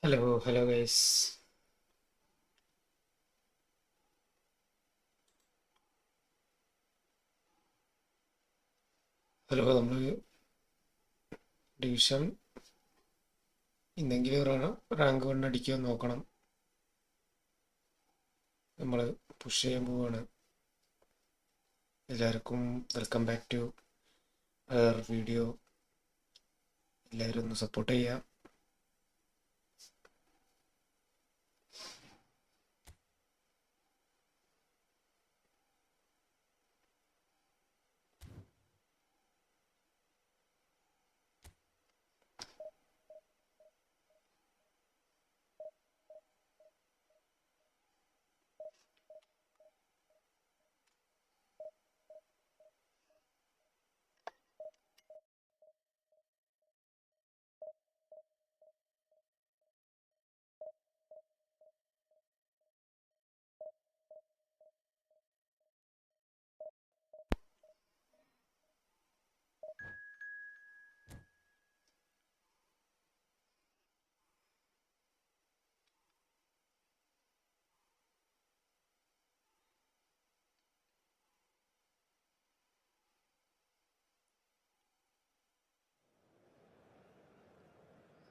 Hello guys. നമ്മൾ division ഇന്നെങ്കിലും rank 1 അടിക്കാൻ നോക്കണം. നമ്മൾ പുഷ് ചെയ്യാൻ പോവാണ്. എല്ലാവർക്കും വെൽക്കം ബാക്ക് ടു വീഡിയോ. എല്ലാവരും ഒന്ന് സപ്പോർട്ട് ചെയ്യുക.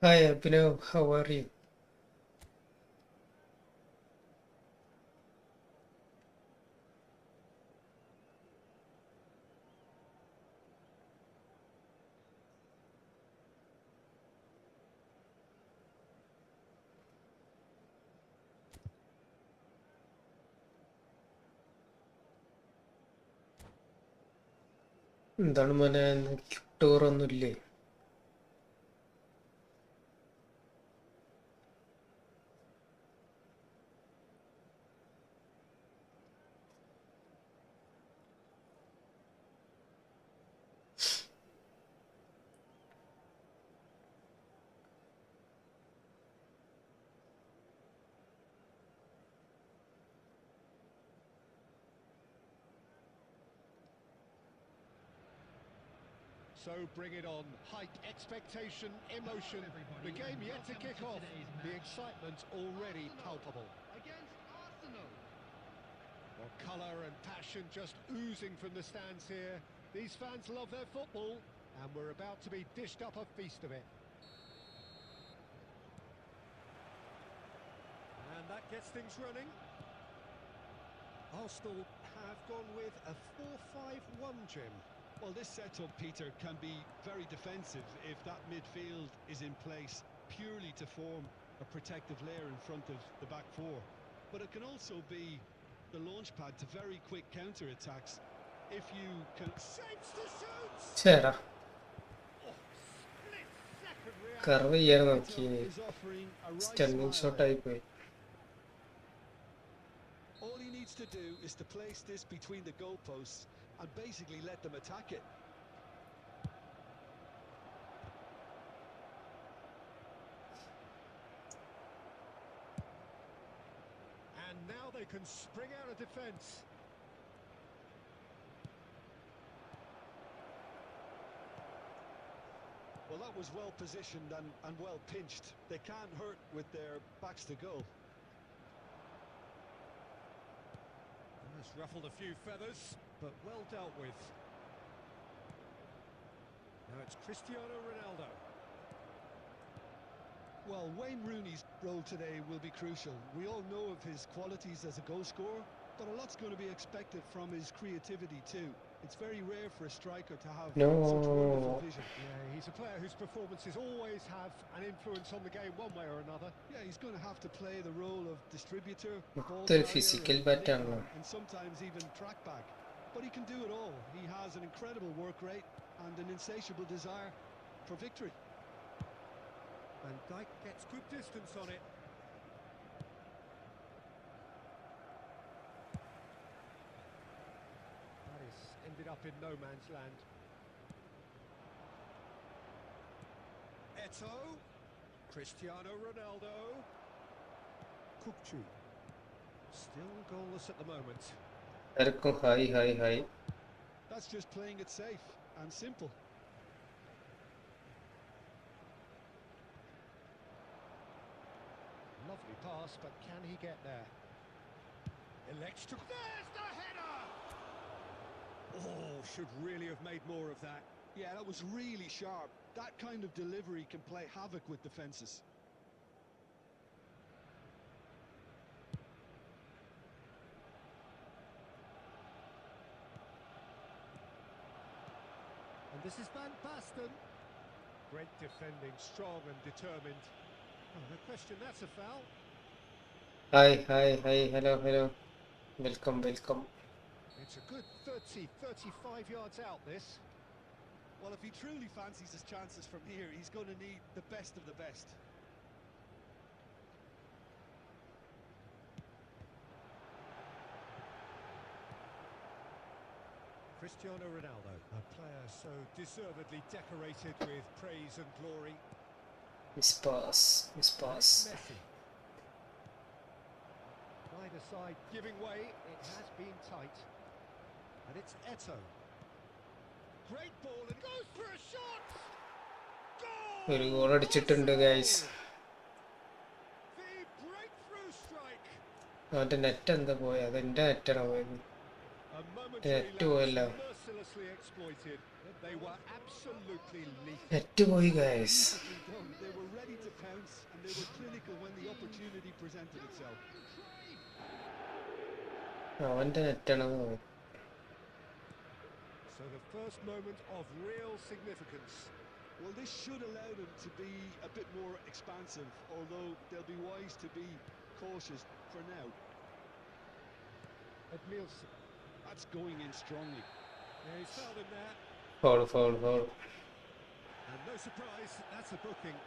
Hi Abhinav, how are you? എന്താണ് മോനെ, ടൂറൊന്നുമില്ലേ? So bring it on. Hype, expectation, emotion. The game yet to kick off. The excitement already palpable. Against Arsenal. Well, colour and passion just oozing from the stands here. These fans love their football, and we're about to be dished up a feast of it. And that gets things running. Arsenal have gone with a 4-5-1, Jim. Well, this setup, Peter, can be very defensive if that midfield is in place purely to form a protective layer in front of the back four. But it can also be the launch pad to very quick counter-attacks if you can... Shapes to shoot! ചേടാ Oh, split-second curve reaction. ചെയ്യാൻ നോക്കി, is offering a right stunning smile ഷോട്ടായി there. പോയി. All he needs to do is to place this between the goalposts and basically let them attack it. And now they can spring out of defence. Well, that was well positioned and well pinched. They can't hurt with their backs to goal. It's ruffled a few feathers, but well dealt with. Now it's Cristiano Ronaldo. Well, Wayne Rooney's role today will be crucial. We all know of his qualities as a goal scorer, but a lot's going to be expected from his creativity too. It's very rare for a striker to have such wonderful vision. Yeah, he's a player whose performances always have an influence on the game one way or another. Yeah, he's going to have to play the role of distributor, ball ഇതൊരു carrier, physical and ബാറ്റാണല്ലോ. and sometimes even track back. But he can do it all. He has an incredible work rate and an insatiable desire for victory. Van Dijk gets good distance on it. That is ended up in no man's land. Eto'o. Cristiano Ronaldo. Kukçu. Still goalless at the moment. എല്ലാവർക്കും hi. That's just playing it safe and simple. Lovely pass, but can he get there? Elects to... There's the header! Oh, should really have made more of that. Yeah, that was really sharp. That kind of delivery can play havoc with defences. And this is Van Basten. Great defending, strong and determined. Oh, no question, that's a foul. Hi, hello. Welcome. It's a good 30, 35 yards out, this. Well, if he truly fancies his chances from here, he's going to need the best of the best. Cristiano Ronaldo, a player so deservedly decorated with praise and glory. Miss pass. Messi. Either side giving way, it has been tight. And it's Eto'o. Great ball and goes for a shot! Goal! ഒരു goal അടിച്ചിട്ടുണ്ട് guys. The breakthrough strike. അവന്റെ net എന്താ പോയത്? അതെന്റെ നെറ്റാണ് പോയത്. A momentary net പോയല്ല. lapse mercilessly exploited. They were absolutely lethal. Net പോയി guys. They were ready to pounce and they were clinical when the opportunity presented itself. അവന്റെ നെറ്റാണ് പോയത്. So the first moment of real significance. Well, this should allow them to be a bit more expansive, although they'll be wise to be cautious for now. Edmilson. That's going in strongly. Yeah, he's fouled him there. Foul. And no surprise, that's a booking.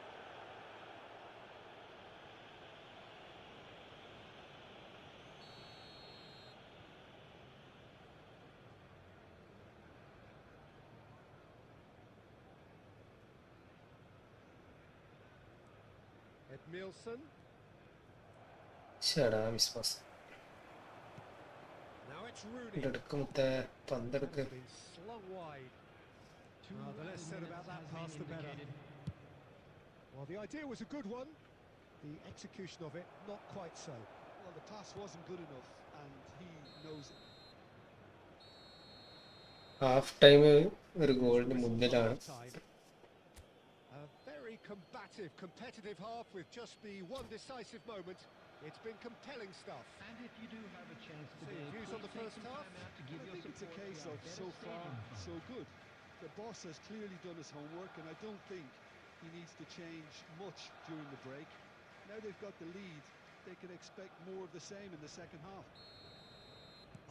Edmilson. ശടാ miss pass. Now it's Rooney. എടുക്കുമത്തെ പന്തെടുക്ക്. Been slung wide. The less said about that pass, the better. Well, the idea was a good one. The execution of it, not quite so. Well, the pass wasn't good enough, and he knows it. Half time ഒരു ഗോളിന് മുന്നിലാണ്. A very combative, competitive half with just the one decisive moment. It's been compelling stuff. And if you do have a chance today, views on the please take first some half? time out to give I your think it's a support case to our of so better far, stadium so good. The boss has clearly done his homework, and I don't think he needs to change much during the break. Now they've got the lead, they can expect more of the same in the second half.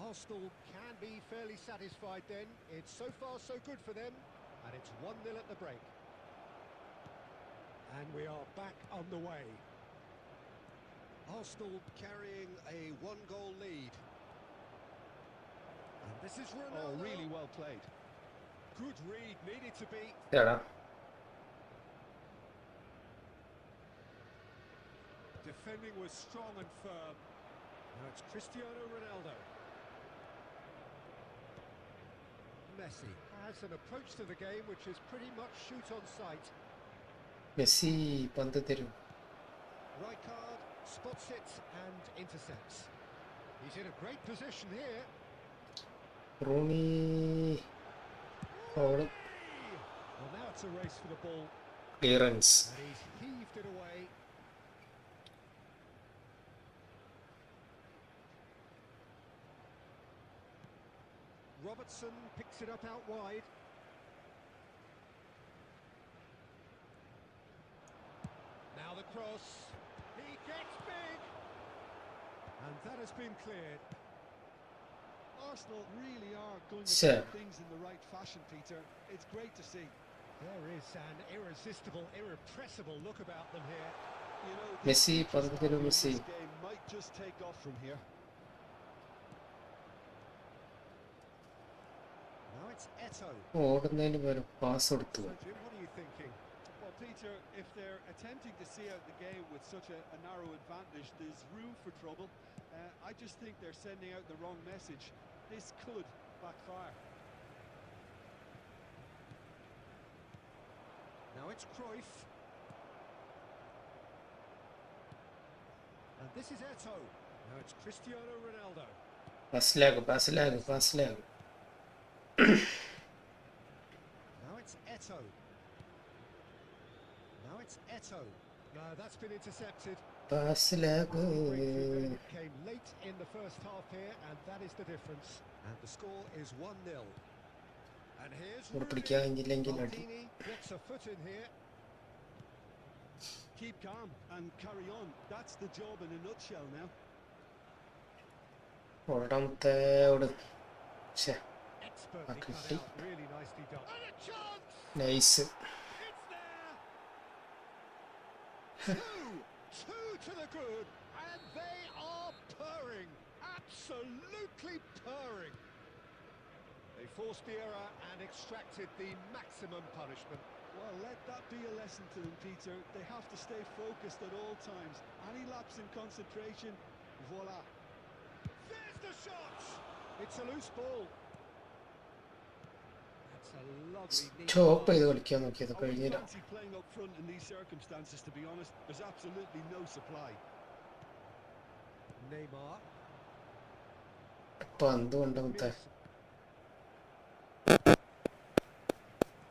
Arsenal can be fairly satisfied then. It's so far so good for them. And it's 1-0 at the break. And we are back on the way. Arsenal carrying a one-goal lead. And this is Ronaldo. Oh, really well played. Good read, needed to be. ശടാ Defending was strong and firm. Now it's Cristiano Ronaldo. Messi has an approach to the game which is pretty much shoot on sight. Messi പന്ത് തരും. Rijkaard spots it and intercepts. He's in a great position here. Rooney foul. Well, now it's a race for the ball. Clearance. And he's heaved it away. Robertson picks it up out wide. Now the cross. He gets big. And that has been cleared. Arsenal really are going to Sir. do things in the right fashion, Peter. It's great to see. There is an irresistible, irrepressible look about them here. You know, Messi this പന്ത് തരും. Messi game might just take off from here. Now it's Eto'o. ഓടുന്നതിന് പകരം pass കൊടുത്തു. So, Jim, what are you thinking? Well, Peter, if they're attempting to see out the game with such a narrow advantage, there's room for trouble. I just think they're sending out the wrong message. This could backfire. Now it's Cruyff. And this is Eto. Now it's Cristiano Ronaldo. Pass lag. Now it's Eto. No, that's been intercepted. Pass lag. Breakthrough came late in the first half here, and that is the difference. And the score is 1-0. And here's Maldini gets a foot in here. Keep calm and carry on. That's the job in a nutshell now. Expertly cut out, really nicely done. And a chance! Nice. It's there! Two to the good, and they are purring. Absolutely purring. They forced the error and extracted the maximum punishment. Well, let that be a lesson to them, Peter. They have to stay focused at all times. Any lapse in concentration, voila. There's the shot! It's a loose ball. That's a lovely neat Chop pass. ചെയ്ത് കളിക്കാൻ നോക്കിയത് I wouldn't കഴിഞ്ഞില്ല. fancy playing up front in these circumstances, to be honest. There's absolutely no supply. Neymar. പന്ത് കൊണ്ട് മുത്തേ.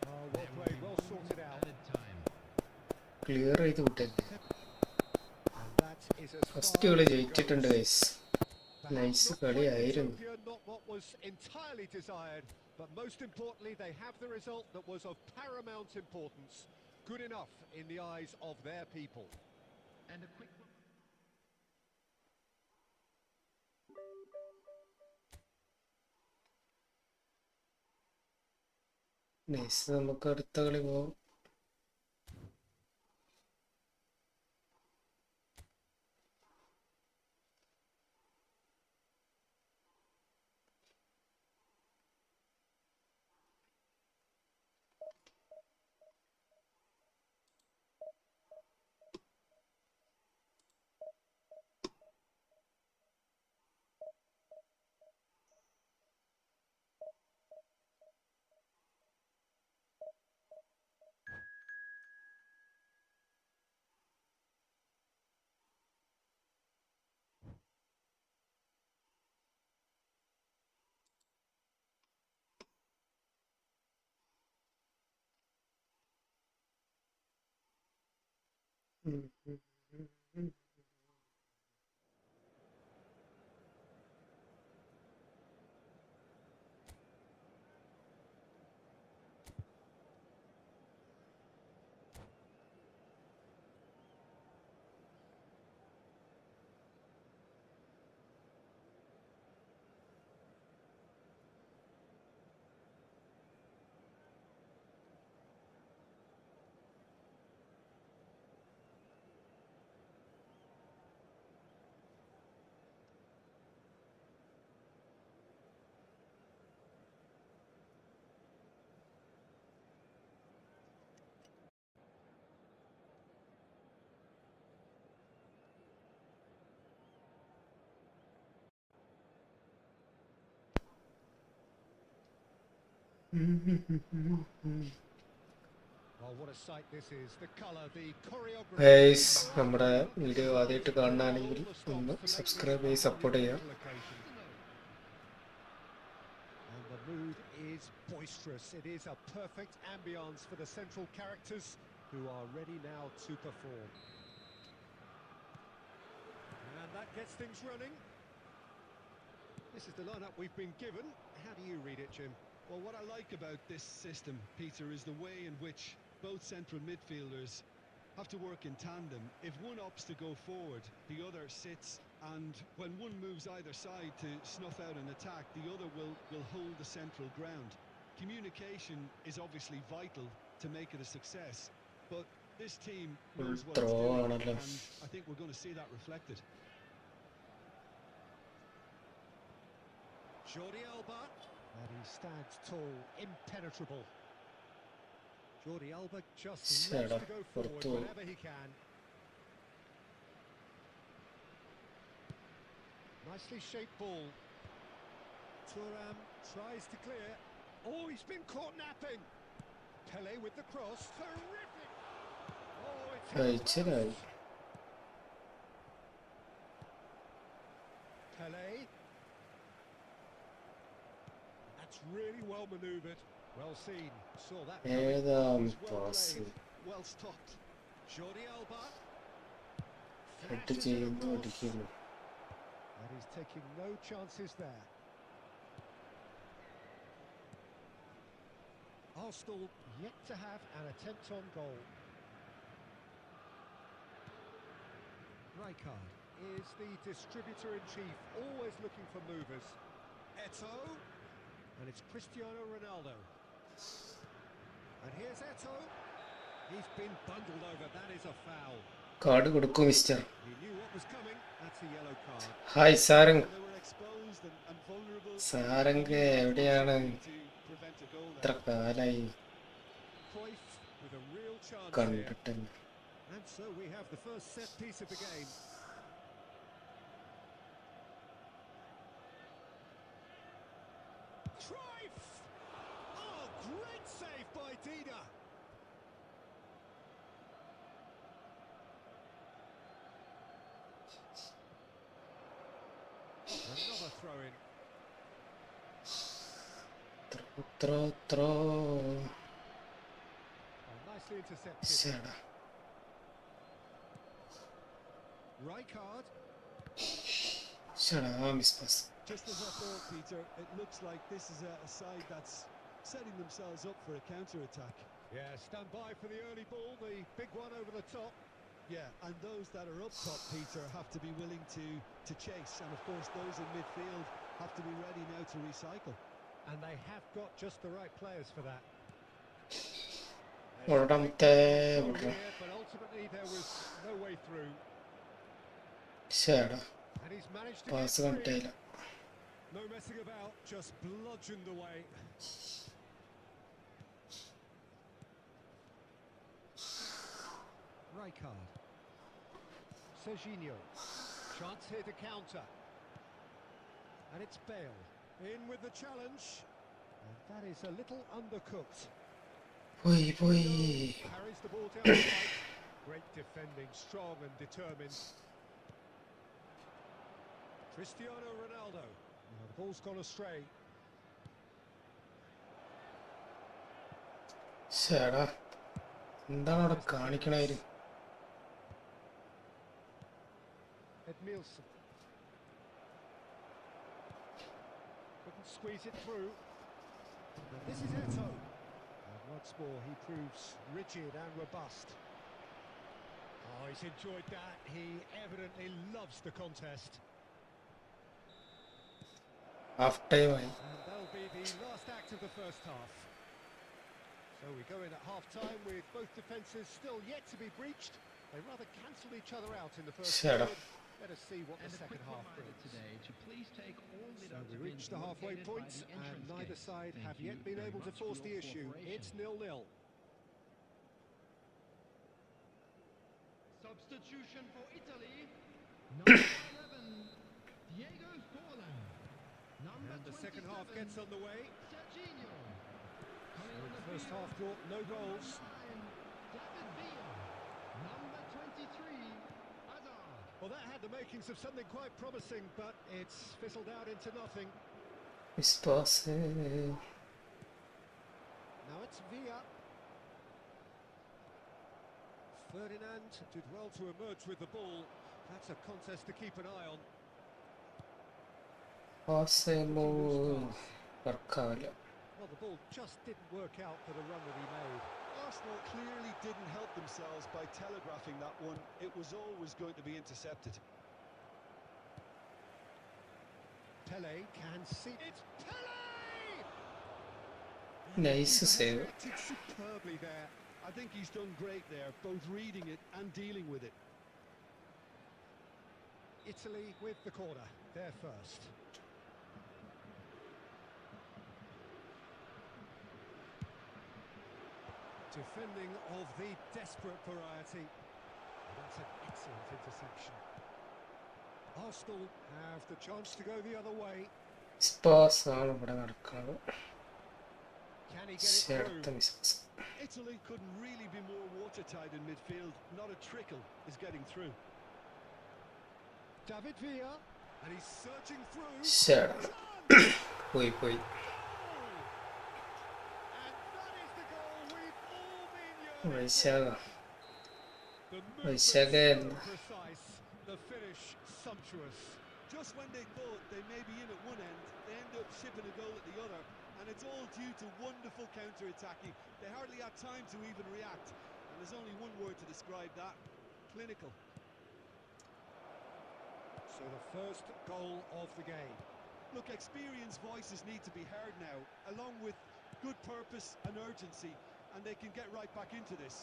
Oh, well played, well sorted out. Clear ചെയ്ത് വിട്ടല്ലേ. And that is as first far കളി as it ജയിച്ചിട്ടുണ്ട് goes. Guys. Perhaps Nice not കളിയായിരുന്നു. quite utopia, not what was entirely desired, but most importantly, they have the result that was of paramount importance. Good enough in the eyes of their people. And a quick one. Nice. നമുക്ക് അടുത്ത കളി പോകാം. Oh, what a sight this is. The colour, the choreography. Guys, നമ്മുടെ video ആദ്യമായിട്ട് കാണുകയാണെങ്കിൽ ഒന്ന് subscribe ചെയ്ത് support ചെയ്യാം. And the mood is boisterous. It is a perfect ambience for the central characters who are ready now to perform. And that gets things running. This is the lineup we've been given. How do you read it, Jim? Well, what I like about this system, Peter, is the way in which both central midfielders have to work in tandem. If one opts to go forward, the other sits, and when one moves either side to snuff out an attack, the other will hold the central ground. Communication is obviously vital to make it a success, but this team knows what it's doing, and I think we're going to see that reflected. Jordi Alba, and he stands tall, impenetrable. Jordi Alba just loves to go forward whenever he can. Nicely shaped ball. Thuram tries to clear. Oh, he's been caught napping. Pele with the cross. Terrific. Oh, it's Pele. That's really well manoeuvred. Well seen. Saw that coming. ഏതാ Was well pass played. Well stopped. Jordi Alba. Head Flashes in a ചെയ്യുന്നു cross. അടിക്കുന്നു. And he's taking no chances there. Arsenal yet to have an attempt on goal. Rijkaard is the distributor-in-chief, always looking for movers. Eto'o, and it's Cristiano Ronaldo. And here's Eto'o. He's been bundled over, that is a foul. Card കൊടുക്കും mister. He knew what was coming, that's a yellow card. Hi Sarang. They were exposed and vulnerable. Sarang എവിടെയാണ്? To prevent a goal ഇത്ര there. കാലായി Cruyff with a real chance here. കണ്ടിട്ട്. And so we have the first set piece of the game. Cruyff! Oh, great save by Dida. Another throw in. Throw Oh, nicely intercepted. ശടാ. Rijkaard. ശടാ miss pass. Just as I thought, Peter, it looks like this is a side that's setting themselves up for a counter-attack. Yeah, stand by for the early ball, the big one over the top. Yeah, and those that are up top, Peter, have to be willing to chase. And of course, those in midfield have to be ready now to recycle. And they have got just the right players for that. ഒരടമത്തെ Here, but ultimately there was no way through. ശടാ And he's managed to pass get free. കണ്ടില്ല. No messing about, just bludgeoned away. Rijkaard. Serginho. Chance here to counter. And it's Bale. In with the challenge. And that is a little undercooked. പോയി പോയി. Carries the ball down the right. Great defending, strong and determined. Cristiano Ronaldo. Now the ball's gone astray. ശടാ എന്താണ് അവിടെ കാണിക്കണായിരുന്നു? Edmilson. Couldn't squeeze it through. And this is Eto'o. And once more he proves rigid and robust. Oh, he's enjoyed that. He evidently loves the contest. Half time ആയി. And that'll be the last act of the first half. So we go in at half-time with both defences still yet to be breached. They rather cancelled each other out in the first Shut up. period. Let us see what And the a second quick half reminder brings. today to please take all So lit-up we reach bins the halfway located point by the and entrance neither gate. side Thank have you yet been very able to much force for the your issue. cooperation. It's 0-0. Substitution for Italy. Number 11, Diego Forlan. Number And the second half 27, gets underway. Serginho. Coming So on the the first field, half brought no goals. David Villa. Number 23, Hazard. Well, that had the makings of something quite promising, but it's fizzled out into nothing. Miss pass. Now it's Villa. Ferdinand did well to emerge with the ball. That's a contest to keep an eye on. Pass വർക്കാവില്ല. Well, the ball just didn't work out for the run that he made. Arsenal clearly didn't help themselves by telegraphing that one. It was always going to be intercepted. Pele can see it. Pele! Nice save. Reacted superbly there. I think he's done great there, both reading it and dealing with it. Italy with the corner. They're first. Defending of the desperate variety. That's an excellent interception. Arsenal have the chance to go the other way. Miss pass ആണ് ഇവിടെ നടക്കുന്നത്. Can he get it അടുത്ത through? Miss pass. Italy couldn't really be more watertight in midfield. Not a trickle is getting through. David Villa. And he's searching through. ശരി Chance! പോയി Goal! And that is the goal we've all been yearning വൈശാഖ for. The movement വൈശാഖ so precise, the finish sumptuous. Just when they thought they may be in at one end, they end up shipping a goal at the other, and it's all due to wonderful counter-attacking. They hardly had time to even react, and there's only one word to describe that: clinical. So the first goal of the game. Look, experienced voices need to be heard now, along with good purpose and urgency, and they can get right back into this.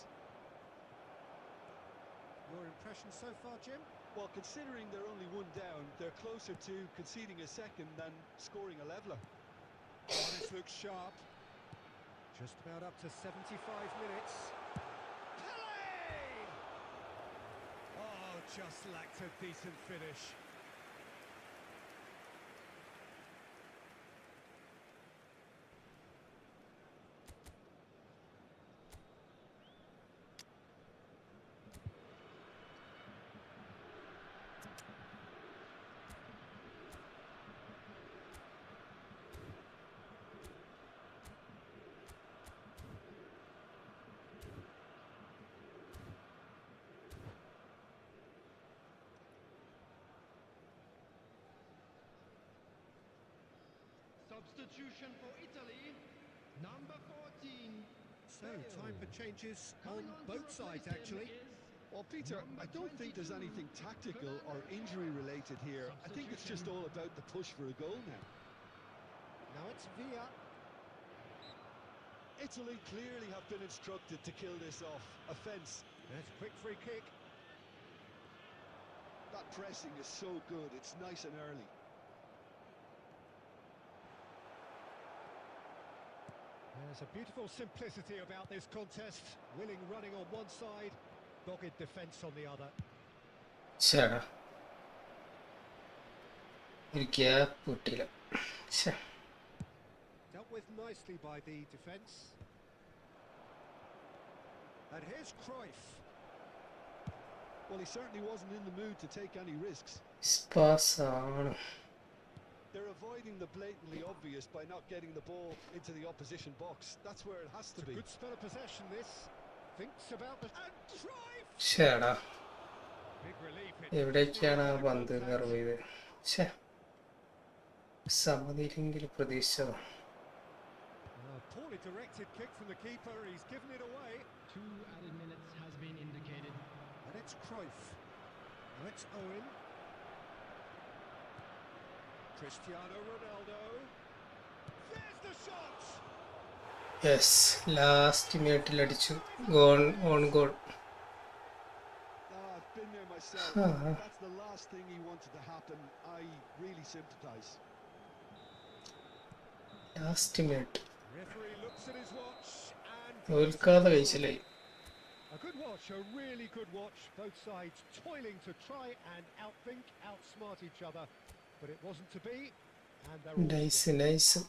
Your impression so far, Jim? Well, considering they're only one down, they're closer to conceding a second than scoring a leveller. Oh, this looks sharp. Just about up to 75 minutes. Pele! Oh, just lacked a decent finish. Substitution for Italy, number 14. So, time for changes on Coming on to both replace sides, him actually. is Well, Peter, I don't think there's anything tactical or injury-related here. I think it's just all about the push for a goal now. Now it's Villa. Italy clearly have been instructed to kill this off. Offence. That's a quick free kick. That pressing is so good. It's nice and early. There's a beautiful simplicity about this contest. Willing running on one side, dogged defence on the other. ശരി ഒരു gap കിട്ടിയില്ല ശരി Dealt with nicely by the defence. And here's Cruyff. Well, he certainly wasn't in the mood to take any risks. Spas ആണ് They're avoiding the blatantly obvious by not getting the ball into the opposition box. That's where it has to It's a be. good spell of possession, this. Thinks about the... And Cruyff! ശരിടാ Big relief. എവിടേക്കാണ് ആ പന്ത് curve ചെയ്ത് ശേ സമനിലെങ്കിൽ പ്രതീക്ഷിച്ചതാ Poorly directed kick from the keeper. He's given it away. 2 added minutes has been indicated. And it's Cruyff. Now it's Owen. Cristiano Ronaldo. There's the shot! Yes last മിനിറ്റിൽ അടിച്ചു goal on goal I've been there myself. Huh. That's the last thing he wanted to happen. I really sympathise. Last minute Referee looks at his watch and... തോൽക്കാതെ കഴിച്ചില്ലേ A good watch, a really good watch. Both sides toiling to try and outthink, outsmart each other. But it wasn't to be, and they're all... nice nice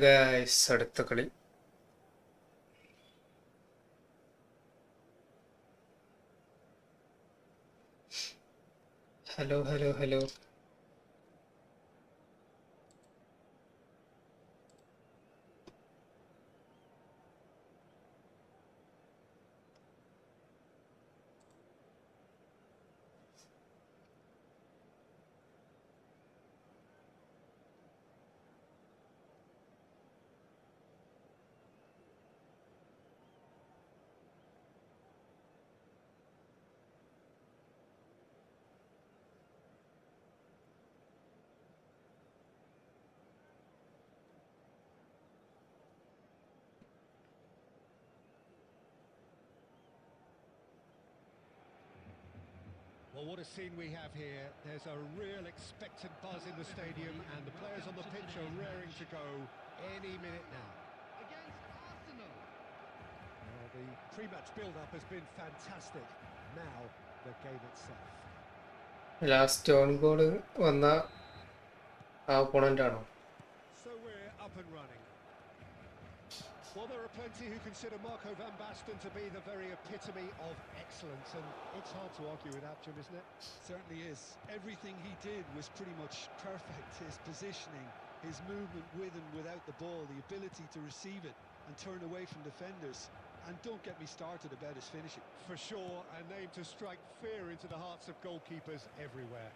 guys അടുത്ത കളി hello hello hello Well, what a scene we have here. There's a real expectant buzz in the stadium, and the players on the pitch are raring to go any minute now. Against Arsenal. Well, the pre-match build-up has been fantastic. Now, the game itself. Last on goal വന്ന ആ opponent ആണോ? So we're up and running. Well, there are plenty who consider Marco van Basten to be the very epitome of excellence, and it's hard to argue with that, Jim, isn't it? Certainly is. Everything he did was pretty much perfect. His positioning, his movement with and without the ball, the ability to receive it and turn away from defenders. And don't get me started about his finishing. For sure, a name to strike fear into the hearts of goalkeepers everywhere.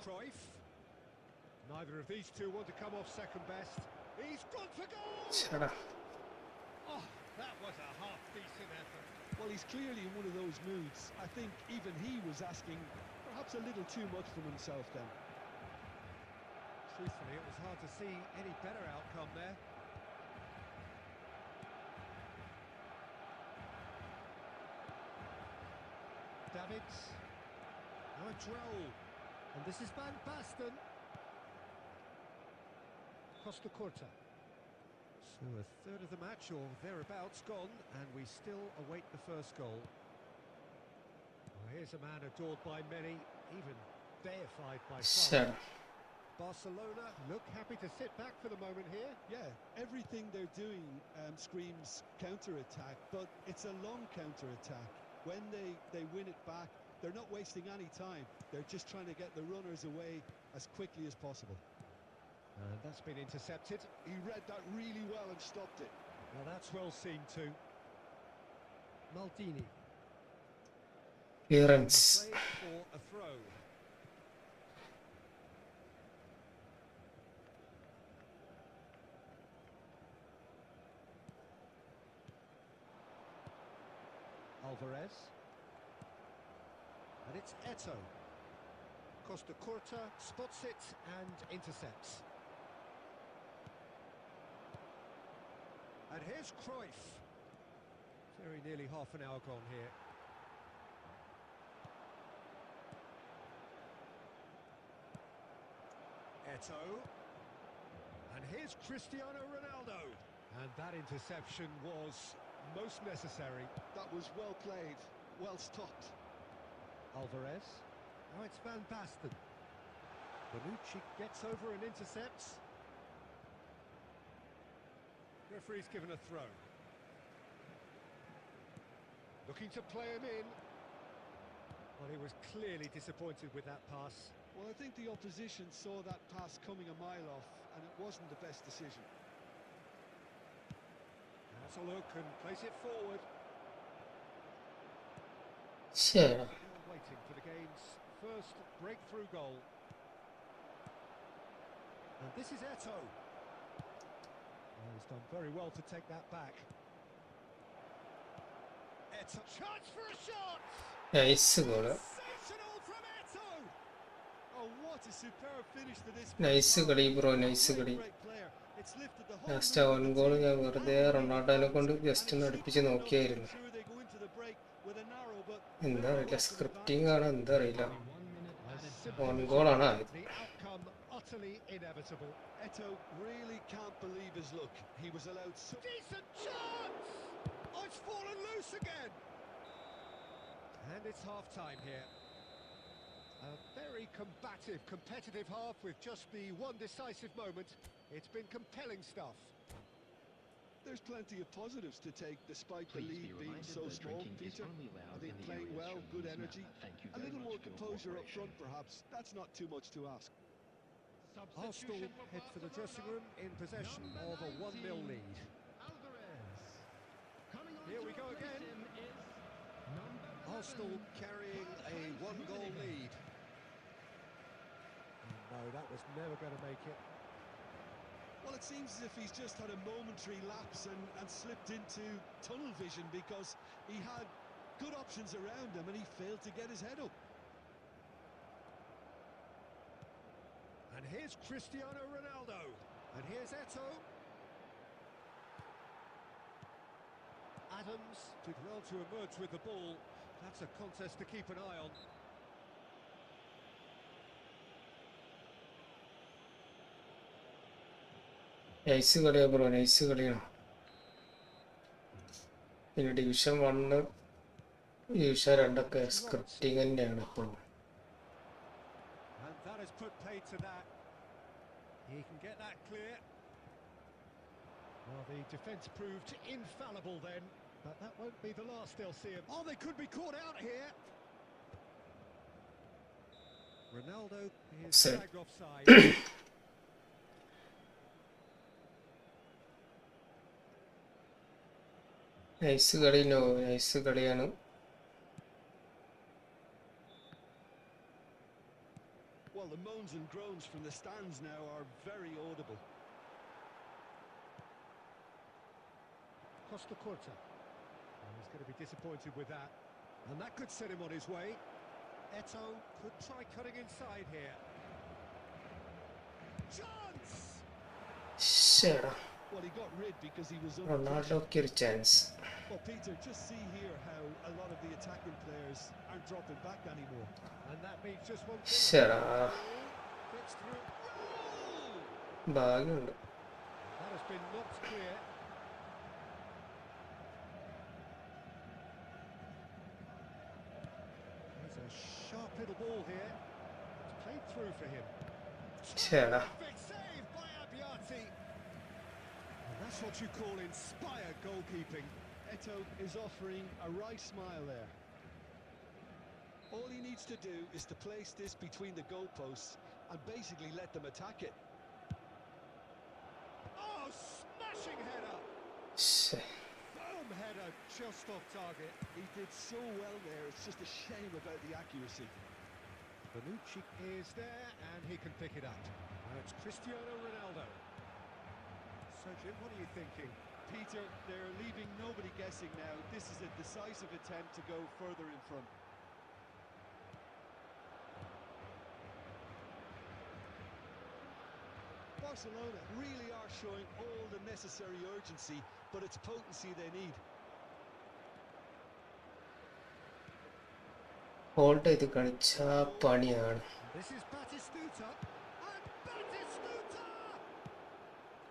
Cruyff. Neither of these two want to come off second best. He's gone for goal! ശ്ശെടാ. Oh, that was a half-decent effort. Well, he's clearly in one of those moods. I think even he was asking perhaps a little too much from himself then. Truthfully, it was hard to see any better outcome there. Davids. Now a droll. And this is Van Basten. Costa Curta. So a third of the match or thereabouts gone, and we still await the first goal. Well, here's a man adored by many, even deified by some. ശ്ശെടാ. Barcelona look happy to sit back for the moment here. Yeah, everything they're doing screams counter-attack, but it's a long counter-attack. When they win it back, they're not wasting any time. They're just trying to get the runners away as quickly as possible. And that's been intercepted. He read that really well and stopped it. Now that's well seen too. Maldini. Clearance. Played for a throw. Alvarez. And it's Eto'o. Costa Curta spots it and intercepts. And here's Cruyff. Very nearly half an hour gone here. Eto'o. And here's Cristiano Ronaldo. And that interception was most necessary. That was well played, well stopped. Alvarez. Now it's Van Basten. Bonucci gets over and intercepts. Referee's given a throw. Looking to play him in. Well, he was clearly disappointed with that pass. Well, I think the opposition saw that pass coming a mile off, and it wasn't the best decision. That's a look and plays it forward. ശ്ശെടാ. Now waiting for the game's first breakthrough goal. And this is Eto'o. Oh, he's done very well to take that back. Eto'o. Chance for a shot! Nice goal. Sensational from Eto'o! Oh, what a superb finish to this. Nice കളി bro, nice കളി. Great player. It's lifted the whole last on goal ഞാൻ വെറുതെ റൊണാൾഡോനെ കൊണ്ട് just ഒന്ന് അടുപ്പിച്ച് നോക്കിയായിരുന്നു. Sure they go into the break with a narrow but എന്താ അറിയില്ല, സ്ക്രിപ്റ്റിംഗ് ആണ് എന്താ അറിയില്ല. 1 minute added. ഓൺ ഗോളാണ് ആയത്. The outcome utterly inevitable. Eto'o really can't believe his luck. He was allowed so Decent chance! Oh, it's fallen loose again! And it's half-time here. A very combative, competitive half with just the one decisive moment. It's been compelling stuff. There's plenty of positives to take despite the Please lead be being reminded so that small, drinking is Peter. only I allowed think in the playing areas well, shown good in this energy, map. Thank you a very little much more for your composure up cooperation. front perhaps. That's not too much to ask. Arsenal head for the dressing room in possession of a 1-0 lead. Alvarez. Coming on Here to we go replace again. him is number 11. Arsenal carrying a 1-goal lead. No, that was never going to make it. Well, it seems as if he's just had a momentary lapse and slipped into tunnel vision because he had good options around him and he failed to get his head up. And here's Cristiano Ronaldo. And here's Eto'o. Adams did well to emerge with the ball. That's a contest to keep an eye on. Nice കളിയാ bro, nice കളിയാണ്. പിന്നെ division 1 division 2 scripting തന്നെയാണ് ഇപ്പോഴും. And that has put paid to that. He can get that clear. Well, the defence proved infallible then, but that won't be the last they'll see him. Oh, they could be caught out here. Ronaldo is flagged offside. Nice കളി, no nice കളിയാണ്. Well, the moans and groans from the stands now are very audible. Costa Curta. He's going to be disappointed with that. And that could set him on his way. Eto could try cutting inside here. Chance! ശേടാ, Well, he got rid because he was under pressure. റൊണാൾഡോക്ക് ഒരു chance. Well, Peter, just see here how a lot of the attacking players aren't dropping back anymore. And that means just one thing. ശേടാ, Gets through. ഭാഗ്യമുണ്ട്. That has been knocked clear. It's a sharp little ball here. It's played through for him. ശേടാ, Big save by Abbiati. And that's what you call inspired goalkeeping. Eto is offering a right smile there. All he needs to do is to place this between the goalposts and basically let them attack it. Oh, smashing header. ശേ, Boom header just off target. He did so well there, it's just a shame about the accuracy. Bonucci is there and he can pick it up. Now it's Cristiano Ronaldo. So Jim, what are you thinking? Peter, they're leaving nobody guessing now. This is a decisive attempt to go further in front. Barcelona really are showing all the necessary urgency, but it's potency they need. Hold ചെയ്ത് കളിച്ചാ പണിയാണ്. This is Batistuta. And Batistuta!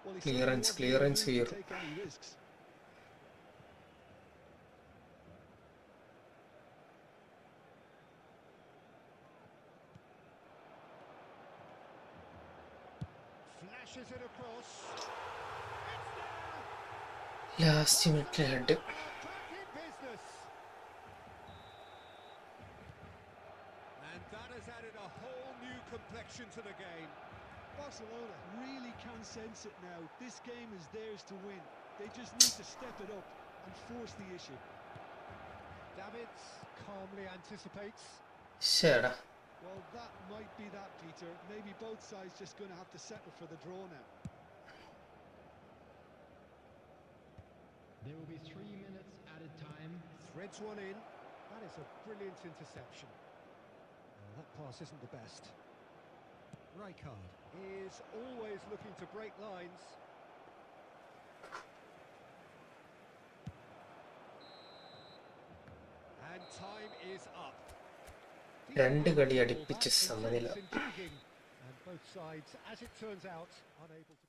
Well, he Clearance, certainly clearance wasn't willing to here. take any risks. Flashes it across. It's there! Last മിനിറ്റിൽ head. Back in business. And that has added a whole new complexion to the game. Barcelona really can sense it now. This game is theirs to win. They just need to step it up and force the issue. Davids calmly anticipates. ശേടാ, Well, that might be that, Peter. Maybe both sides just going to have to settle for the draw now. There will be 3 minutes added time. Threads one in. That is a brilliant interception. Well, that pass isn't the best. Rijkaard is always looking to break lines. And time is up. രണ്ട് കളി അടുപ്പിച്ച് സമനില. And both sides, as it turns out, unable to.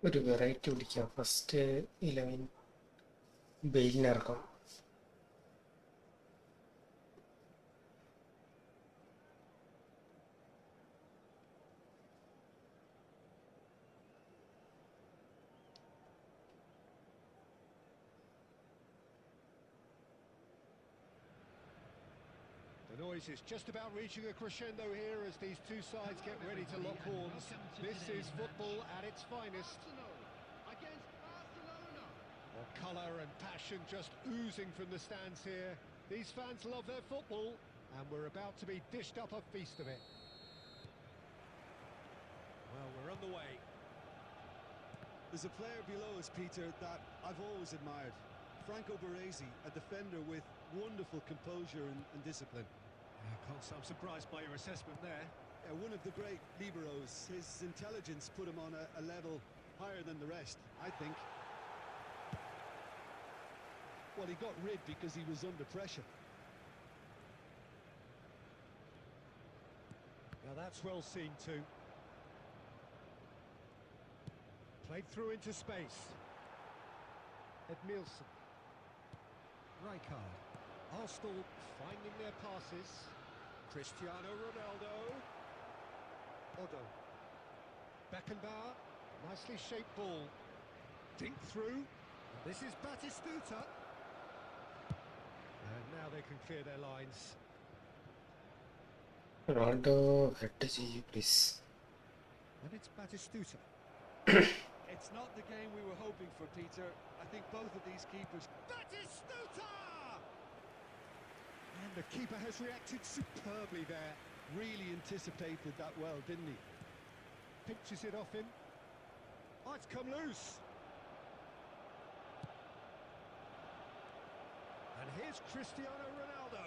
ഒരു variety പിടിക്കാം. First 11 ബെയിലിനിറക്കാം. The noise is just about reaching a crescendo here as these two sides get ready to lock horns. This is football at its finest. Well, colour and passion just oozing from the stands here. These fans love their football, and we're about to be dished up a feast of it. Well, we're on the way. There's a player below us, Peter, that I've always admired. Franco Baresi, a defender with wonderful composure and discipline. I'm surprised by your assessment there. One of the great liberos. His intelligence put him on a level higher than the rest, I think. Well, he got rid because he was under pressure. Now that's well seen too. Played through into space. Edmilson. Rijkaard. Arsenal finding their passes. Cristiano Ronaldo. Odo. Beckenbauer. Nicely shaped ball. Dink through. This is Batistuta. And now they can clear their lines. Ronaldo head ചെയ്യൂ please. And it's Batistuta. It's not the game we were hoping for, Peter. I think both of these keepers... Batistuta! And the keeper has reacted superbly there. really anticipated that well, didn't he? Pinches it off him. Oh, it's come loose. And here's Cristiano Ronaldo.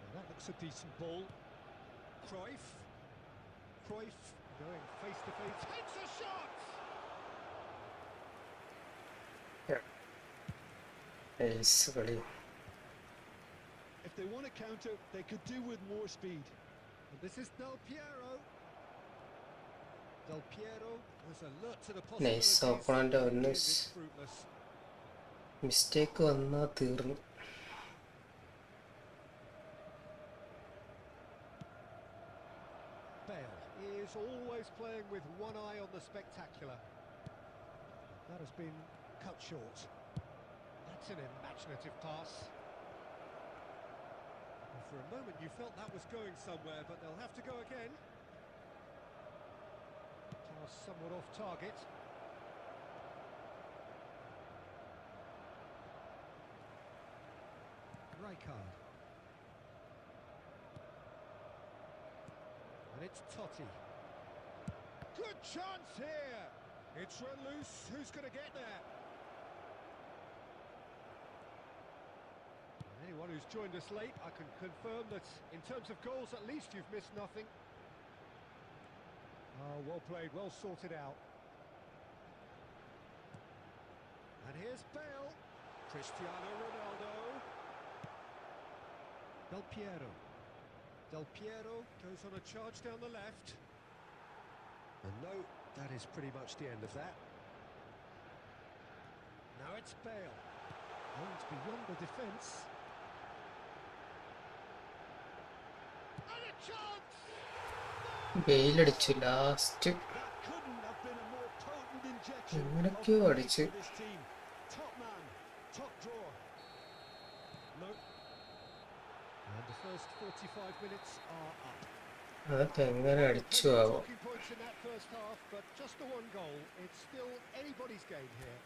Well, that looks a decent ball. Cruyff going face to face. Takes a shot! Nice, കളി. If they want to counter, they could do with more speed. And this is Del Piero. Del Piero was alert to the Nice, possibilities. opponent ഒന്ന് It's fruitless. Mistake വന്നാൽ തീർന്നു. Bale is always playing with one eye on the spectacular. That has been cut short. That's an imaginative pass. And for a moment you felt that was going somewhere, but they'll have to go again. Pass somewhat off target. Rijkaard. And it's Totti. Good chance here. It's run loose. Who's going to get there? Anyone who's joined us late, I can confirm that in terms of goals, at least you've missed nothing. Oh, well played, well sorted out. And here's Bale. Cristiano Ronaldo. Del Piero. Del Piero goes on a charge down the left. And no, that is pretty much the end of that. Now it's Bale. Oh, it's beyond the defence. And a chance! ബെയിലടിച്ചു last. That couldn't have been a more potent injection എങ്ങനെയൊക്കെയോ of അടിച്ച്. for this team. Top man, top drawer. No. And the first 45 minutes are up. അതൊക്കെ എങ്ങനെ അടിച്ചു ആവോ. Talking points in that first half, but just the one goal. It's still anybody's game here.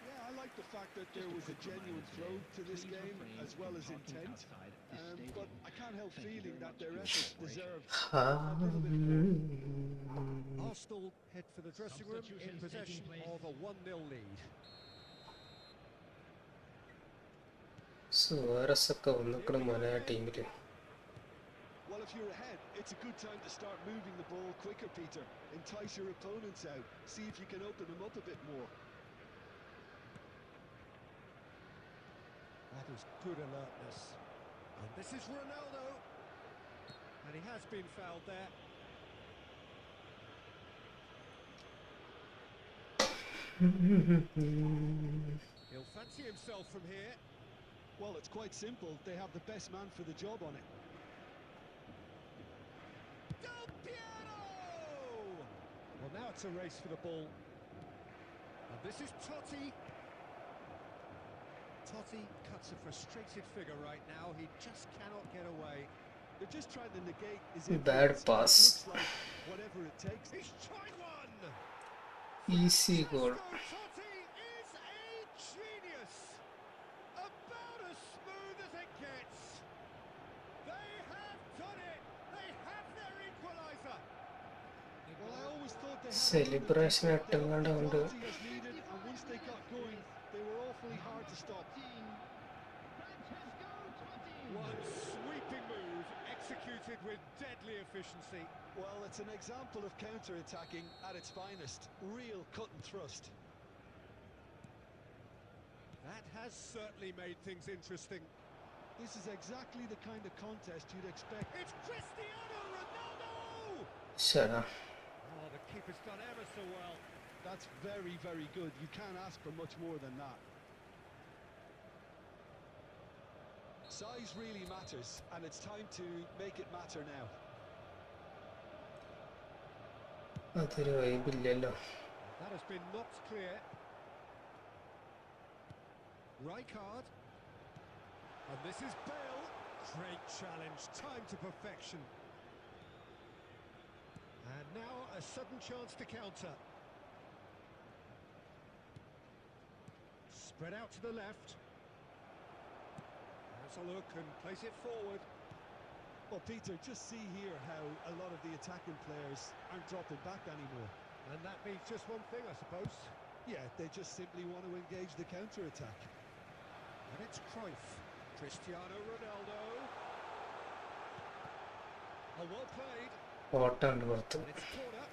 Yeah, I like the fact that there was a genuine flow to this game as well as intent. But I can't help feeling that their efforts deserved a little bit more. Arsenal head for the dressing room in possession of a 1-0 lead. സുവാരസൊക്കെ വന്നിക്കണം മോനെ ആ ടീമില്. Well, if you're ahead, it's a good time to start moving the ball quicker, Peter. Entice your opponents out. See if you can open them up a bit more. That is good alertness. And this is Ronaldo. And he has been fouled there. He'll fancy himself from here. Well, it's quite simple. They have the best man for the job on it. Del Piero! Well, now it's a race for the ball. And this is Totti. Totti cuts a frustrated figure right now. He just cannot get away. They're just trying to negate his Bad influence. pass. It looks like whatever it takes. He's tried one! Easy goal. Francesco Totti is a genius! About as smooth as it gets. They have done it! They have their equaliser! Well, I always thought they had Celebration അട്ടങ്ങാണ്ട് ഉണ്ട്. quality as needed, and once they got going, they were awfully hard to stop. One sweeping move executed with deadly efficiency. Well, it's an example of counter-attacking at its finest. Real cut and thrust. That has certainly made things interesting. This is exactly the kind of contest you'd expect. It's Cristiano Ronaldo! ശരാ. Oh, the keeper's done ever so well. That's very, very good. You can't ask for much more than that. Size really matters, and it's time to make it matter now. അതൊരു വൈബില്ലല്ലോ. That has been knocked clear. Rijkaard. And this is Bale. Great challenge, time to perfection. And now a sudden chance to counter. Spread out to the left. Has a look and plays it forward. Well, Peter, just see here how a lot of the attacking players aren't dropping back anymore. And that means just one thing, I suppose. Yeah, they just simply want to engage the counter-attack. And it's Cruyff. Cristiano Ronaldo. Oh, well played. ഓട്ടാണ്ട് പുറത്ത്. And it's corner.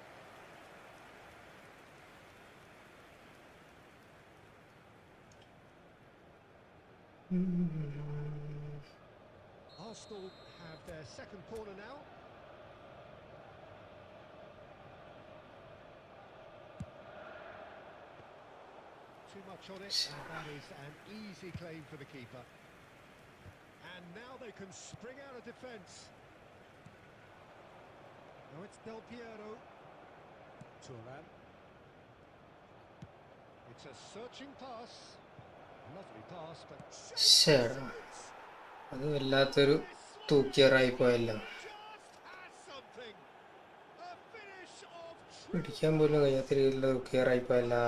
Arsenal have their second corner now. Too much on it, and that is an easy claim for the keeper. And now they can spring out of defence. Now it's Del Piero. Turan. It's a searching pass. Lovely pass, but... ശരാ. അത് വല്ലാത്തൊരു തൂക്കിയറായി പോയല്ലോ. പിടിക്കാൻ പോലും കഴിയാത്ത രീതിയിലുള്ള തൂക്കിയറായി പോയല്ലോ.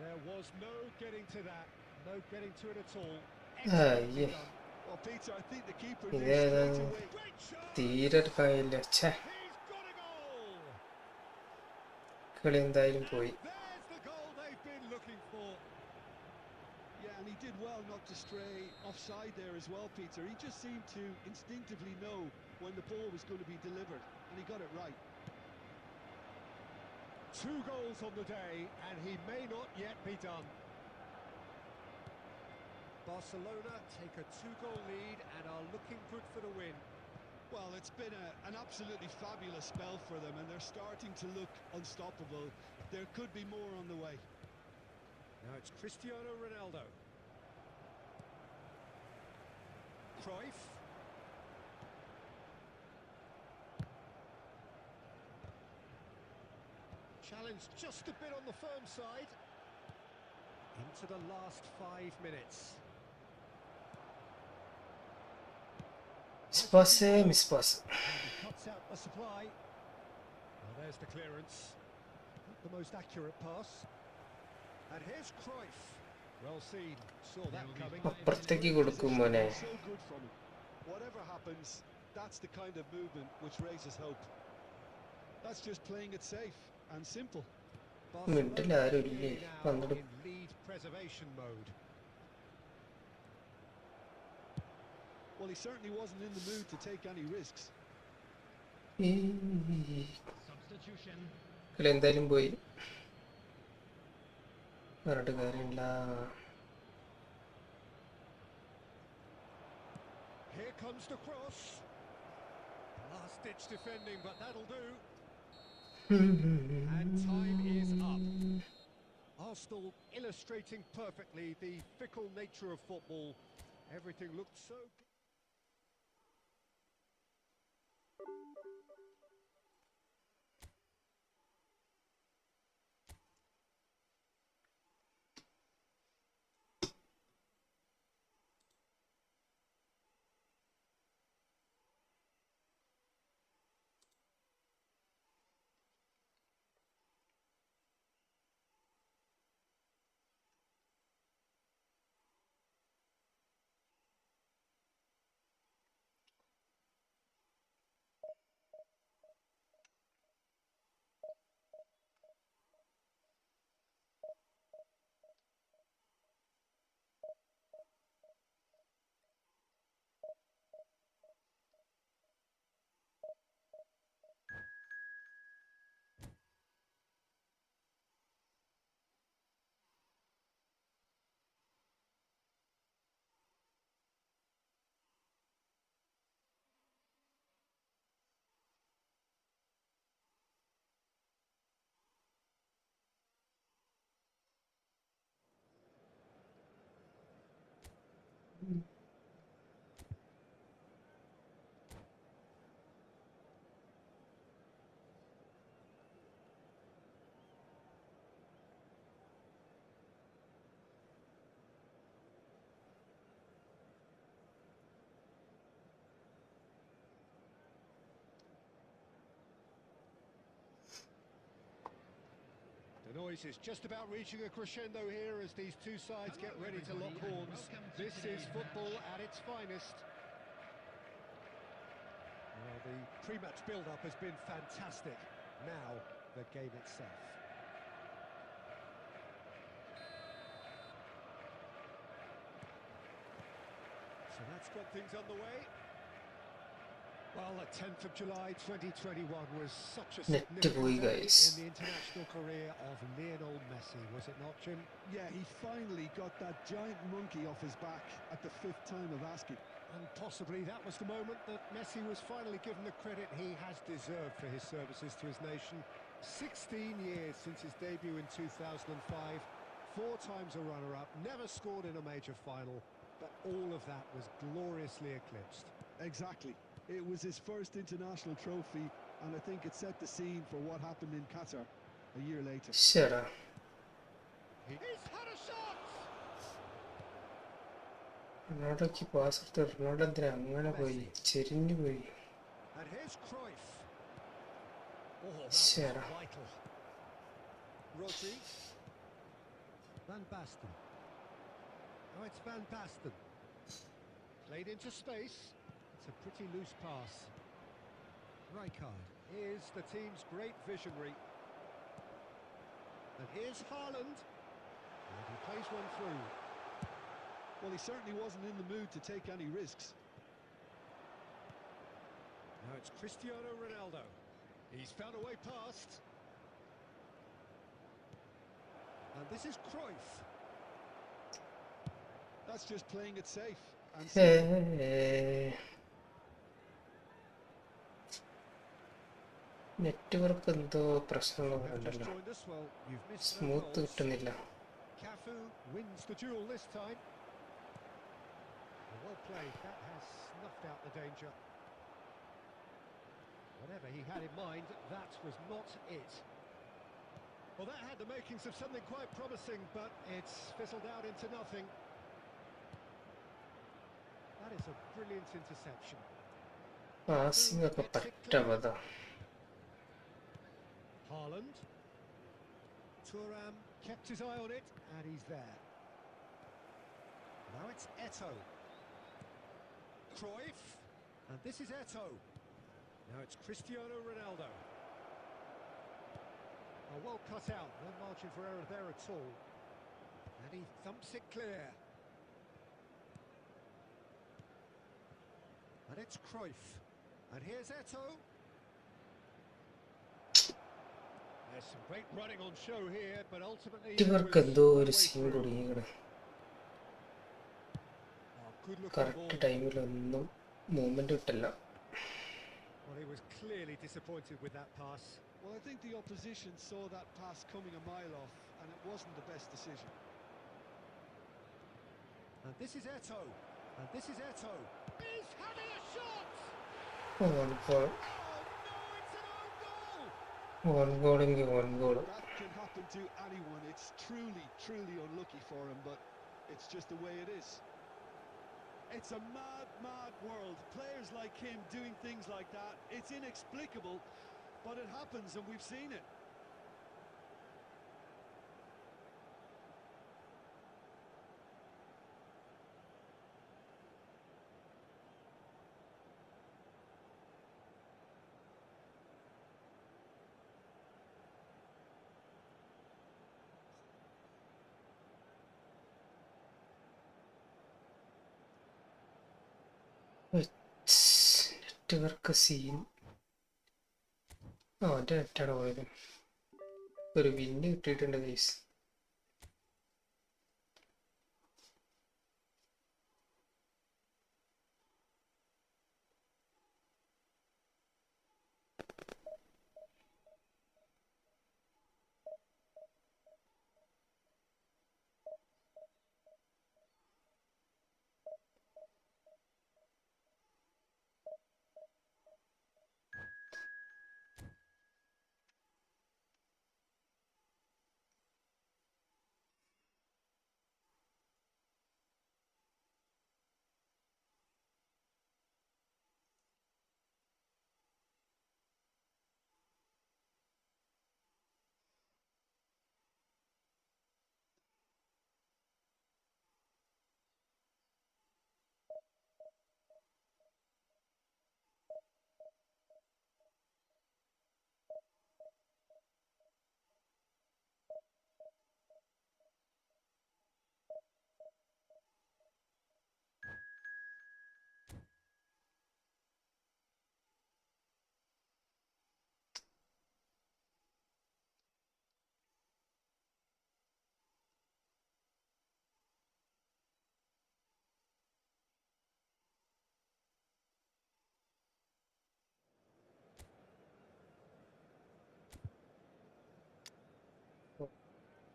There was no getting to that, no getting to it at all. അയ്യേ. Well, Peter, I think the keeper ഇതേതാ തീരെ കഴിയില്ല. ഛേ, He's got a goal. കളി എന്തായാലും പോയി. There's the goal they've been looking for. Yeah, and he did well not to stray offside there as well, Peter. He just seemed to instinctively know when the ball was going to be delivered, and he got it right. 2 goals on the day, and he may not yet be done. Barcelona take a 2-goal lead and are looking good for the win. Well, it's been an absolutely fabulous spell for them, and they're starting to look unstoppable. There could be more on the way. Now it's Cristiano Ronaldo. Cruyff. Challenged just a bit on the firm side. Into the last 5 minutes. Miss pass, miss pass. And he cuts out the supply. Well, there's the clearance. Not the most accurate pass. And here's Cruyff. Well seen. Saw that coming. അപ്പുറത്തേക്ക് കൊടുക്കും മോനെ. So good from him. Whatever happens, that's the kind of movement which raises hope. That's just playing it safe and simple. Middle ആരും ഇല്ലേ? Now വന്നിട്ട് in lead preservation mode. Well, he certainly wasn't in the mood to take any risks. Substitution. കളി എന്തായാലും പോയി. പറഞ്ഞിട്ട് കാര്യമില്ല. Here comes the cross. last-ditch defending, but that'll do. And time is up. Arsenal illustrating perfectly the fickle nature of football. Everything looked so good. The noise is just about reaching a crescendo here as these two sides get ready to lock horns. This is football at its finest. Well, the pre-match build-up has been fantastic. Now, the game itself. So that's got things underway. Well, the 10th of July 2021 was such a significant day in the international career of Lionel Messi, was it not, Jim? Yeah, he finally got that giant monkey off his back at the 5th time of asking. And possibly that was the moment that Messi was finally given the credit he has deserved for his services to his nation. 16 years since his debut in 2005, 4 times a runner-up, never scored in a major final, but all of that was gloriously eclipsed. Exactly. It was his first international trophy, and I think it set the scene for what happened in Qatar a year later. Shut up. He's had a shot! Ronaldo's pass after Ronaldo angana poi cherinju poi. And here's Cruyff. Oh, that was Shut up. vital. Rodri. Van Basten. Now it's Van Basten. Played into space. It's a pretty loose pass. Rijkaard. Here's the team's great visionary. And here's Haaland. And he plays one through. Well, he certainly wasn't in the mood to take any risks. Now it's Cristiano Ronaldo. He's found a way past. And this is Cruyff. That's just playing it safe. And Hey. Network എന്തോ പ്രശ്നങ്ങൾ ഉണ്ടല്ലോ smooth കിട്ടുന്നില്ല Cafu wins the duel this time. Well played, that has snuffed out the danger. Whatever he had in mind, that was not it. Well, that had the makings of something quite promising, but it's fizzled out into nothing. That is a brilliant interception. Passing ഒക്കെ പറ്റവതാ Haaland. Thuram kept his eye on it, and he's there. Now it's Eto'o. Cruyff. And this is Eto'o. Now it's Cristiano Ronaldo. Oh, well cut out, no margin for error there at all. And he thumps it clear. And it's Cruyff. And here's Eto'o. There's some great running on show here, but ultimately... ഇവർക്ക് എന്തോ ഒരു scene കുടുങ്ങിക്കട correct ടൈമിലൊന്നും movement കിട്ടില്ല. Well, he was clearly disappointed with that pass. Well, I think the opposition saw that pass coming a mile off, and it wasn't the best decision. And this is Eto'o. And this is Eto'o. He's having a shot! One goal. Oh, no, it's an own goal! One goal and one goal. That can happen to anyone. It's truly, truly unlucky for him, but it's just the way it is. It's a mad, mad world. Players like him doing things like that, it's inexplicable, but it happens and we've seen it. Network scene മറ്റേ നെറ്റാണ് പോയത്. ഒരു വിന്ന് കിട്ടിയിട്ടുണ്ട് guys.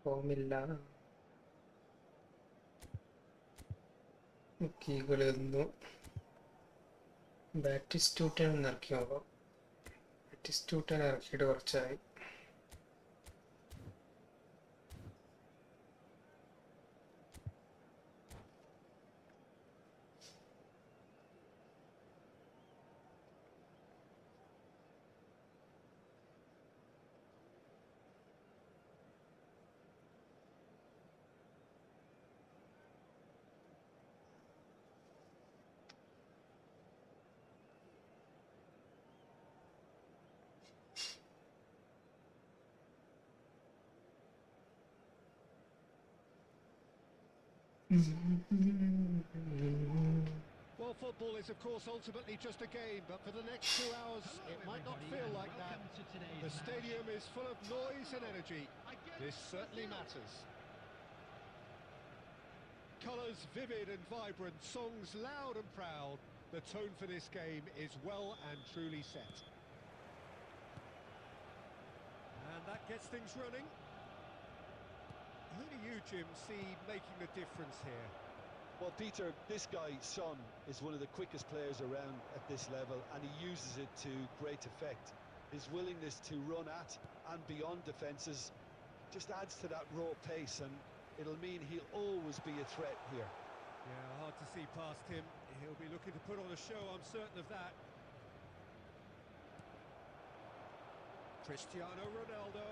ഫോമില്ല. കീകളൊന്നു ബാറ്റിസ്റ്റൂട്ടൻ ഇറക്കി നോക്കാം. ബാറ്റിസ്റ്റൂട്ടൻ ഇറക്കിയിട്ട് കുറച്ചായി. Well, football is, of course, ultimately just a game, but for the next 2 hours, it might not feel like that. The stadium is full of noise and energy. This certainly matters. Colours vivid and vibrant, songs loud and proud. The tone for this game is well and truly set. And that gets things running. Who do you, Jim, see making the difference here? Well, Peter, this guy, Son, is one of the quickest players around at this level, and he uses it to great effect. His willingness to run at and beyond defences just adds to that raw pace, and it'll mean he'll always be a threat here. Yeah, hard to see past him. He'll be looking to put on a show, I'm certain of that. Cristiano Ronaldo.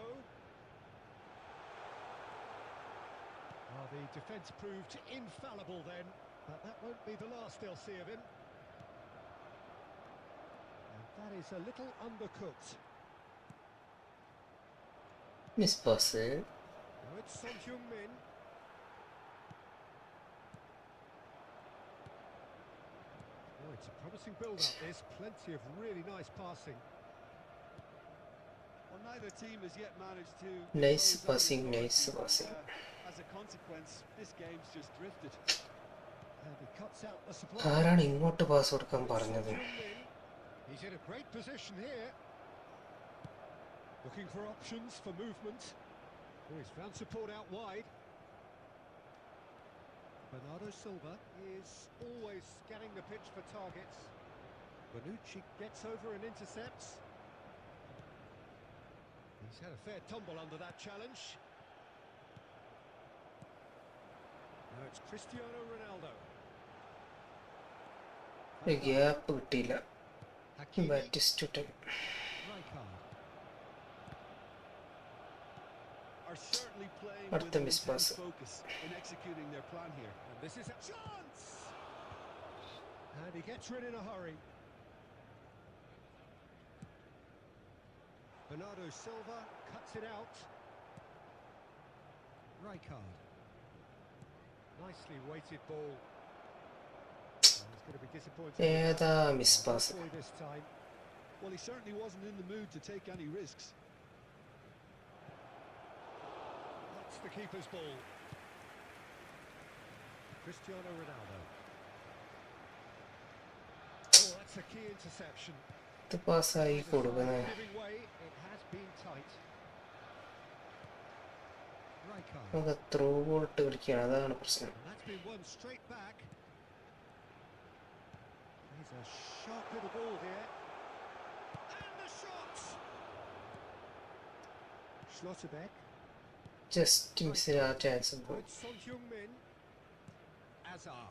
Well, the defence proved infallible then, but that won't be the last they'll see of him. And that is a little undercooked. Miss Bosse. Now it's Son Heung-min. Oh, it's a promising build-up, there's plenty of really nice passing. Well, neither team has yet managed to... Nice passing, nice passing. As a consequence, this game's just drifted. And he cuts out the supply. ആരാണ് ഇങ്ങോട്ട് pass കൊടുക്കാൻ പറഞ്ഞത്? He's in a great position here. Looking for options for movement. Oh, he's found support out wide. Bernardo Silva is always scanning the pitch for targets. Bonucci gets over and intercepts. He's had a fair tumble under that challenge. Now it's Cristiano Ronaldo. Gap കിട്ടിയില്ല. Hakimi. ബാറ്റിസ്റ്റുട്ടൻ Rijkaard. Are certainly playing What with the an miss intense pass? focus in executing their plan here. And this is a chance! And he gets rid in a hurry. Bernardo Silva cuts it out. Rijkaard. Nicely weighted ball. Oh, he's going to be disappointed. ഏതാ miss pass? Hopefully this time. Well, he certainly wasn't in the mood to take any risks. That's the keeper's ball. Cristiano Ronaldo. Oh, that's a key interception. ഇത് പാസ്സായി കൊടുക്കണേ. Giving way, it has been tight. Rijkaard. നമുക്ക് through boat കളിക്കുകയാണ്, അതാണ് പ്രശ്നം. And that's been won straight back. He's a sharp little ball here. And the shot! Schlotterbeck. Just മിസ്സിന് ആ chance ഉണ്ട്. With Son Heung-min. Azar.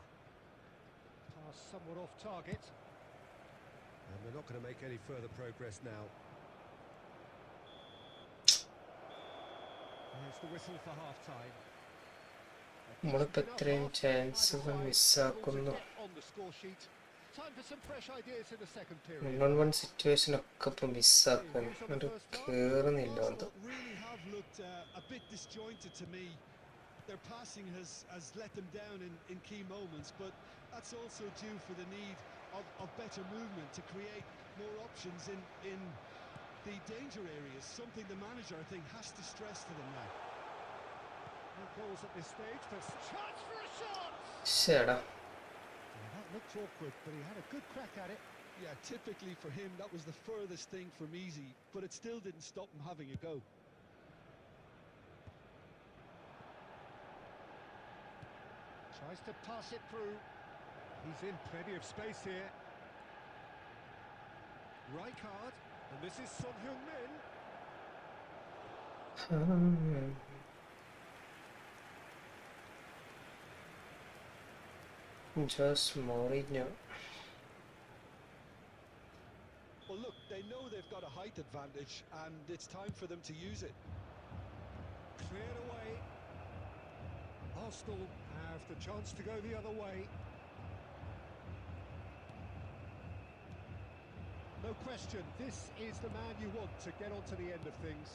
Pass somewhat off target. And they're not going to make any further progress now. There's the whistle for half-time. നമ്മളിപ്പോൾ ഇത്രയും ചാൻസുകൾ മിസ്സാക്കുന്നു. On the score sheet. Time for some fresh ideas in the second period. 1-on-1 situation ഒക്കെ ഇപ്പൊ മിസ്സാക്കുന്നു. അത് കേറുന്നില്ല. അത് Arsenal really have looked a bit disjointed to me. Their passing has let them down in key moments, but that's also due for the need of better movement to create more options in the danger areas, something the manager, I think, has to stress to them now. No goals at this stage, but chance for a shot! ശേടാ. That looked awkward, but he had a good crack at it. Yeah, typically for him, that was the furthest thing from easy, but it still didn't stop him having a go. Tries to pass it through. He's in plenty of space here. Rijkaard, and this is Son Heung-min. Jose മോറിഞ്ഞോ. Well, look, they know they've got a height advantage, and it's time for them to use it. Cleared away. Arsenal have the chance to go the other way. No question, this is the man you want to get onto the end of things.